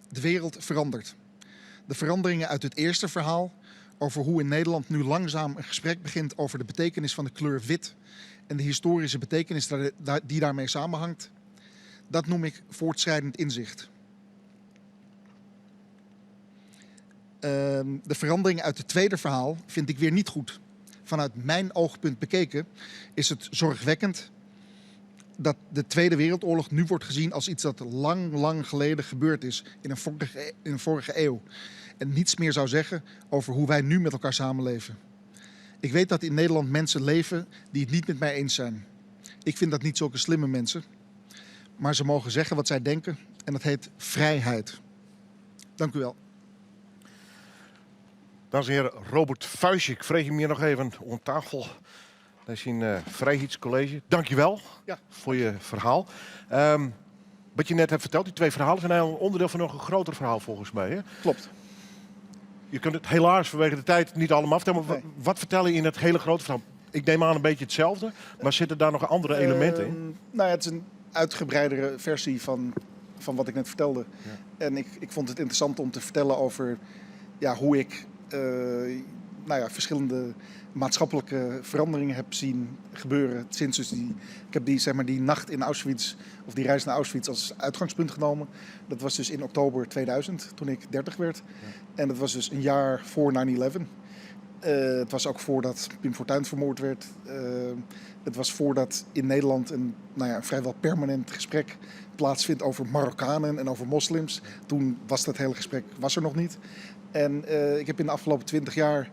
Speaker 12: De wereld verandert. De veranderingen uit het eerste verhaal, over hoe in Nederland nu langzaam een gesprek begint over de betekenis van de kleur wit en de historische betekenis die daarmee samenhangt, dat noem ik voortschrijdend inzicht. De veranderingen uit het tweede verhaal vind ik weer niet goed. Vanuit mijn oogpunt bekeken is het zorgwekkend dat de Tweede Wereldoorlog nu wordt gezien als iets dat lang geleden gebeurd is in een vorige eeuw. En niets meer zou zeggen over hoe wij nu met elkaar samenleven. Ik weet dat in Nederland mensen leven die het niet met mij eens zijn. Ik vind dat niet zulke slimme mensen. Maar ze mogen zeggen wat zij denken en dat heet vrijheid. Dank u wel.
Speaker 4: Dames en heren, Robert Vuijsje, ik vreeg hem hier nog even om tafel. Dat is een Vrijheidscollege. Dank je wel voor je verhaal. Wat je net hebt verteld, die 2 verhalen zijn eigenlijk een onderdeel van nog een groter verhaal volgens mij. Hè?
Speaker 12: Klopt.
Speaker 4: Je kunt het helaas vanwege de tijd niet allemaal vertellen. Maar wat vertel je in het hele grote verhaal? Ik neem aan een beetje hetzelfde, maar zitten daar nog andere elementen in?
Speaker 12: Nou ja, het is een uitgebreidere versie van wat ik net vertelde. Ja. En ik vond het interessant om te vertellen over hoe ik verschillende maatschappelijke veranderingen heb zien gebeuren sinds dus ik heb die nacht in Auschwitz, of die reis naar Auschwitz als uitgangspunt genomen. Dat was dus in oktober 2000, toen ik 30 werd. Ja. En dat was dus een jaar voor 9/11. Het was ook voordat Pim Fortuyn vermoord werd. Het was voordat in Nederland een vrijwel permanent gesprek plaatsvindt over Marokkanen en over moslims. Toen was dat hele gesprek er nog niet. En ik heb in de afgelopen 20 jaar...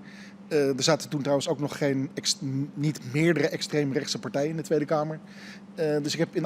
Speaker 12: er zaten toen trouwens ook nog niet meerdere extreemrechtse partijen in de Tweede Kamer. Dus ik heb in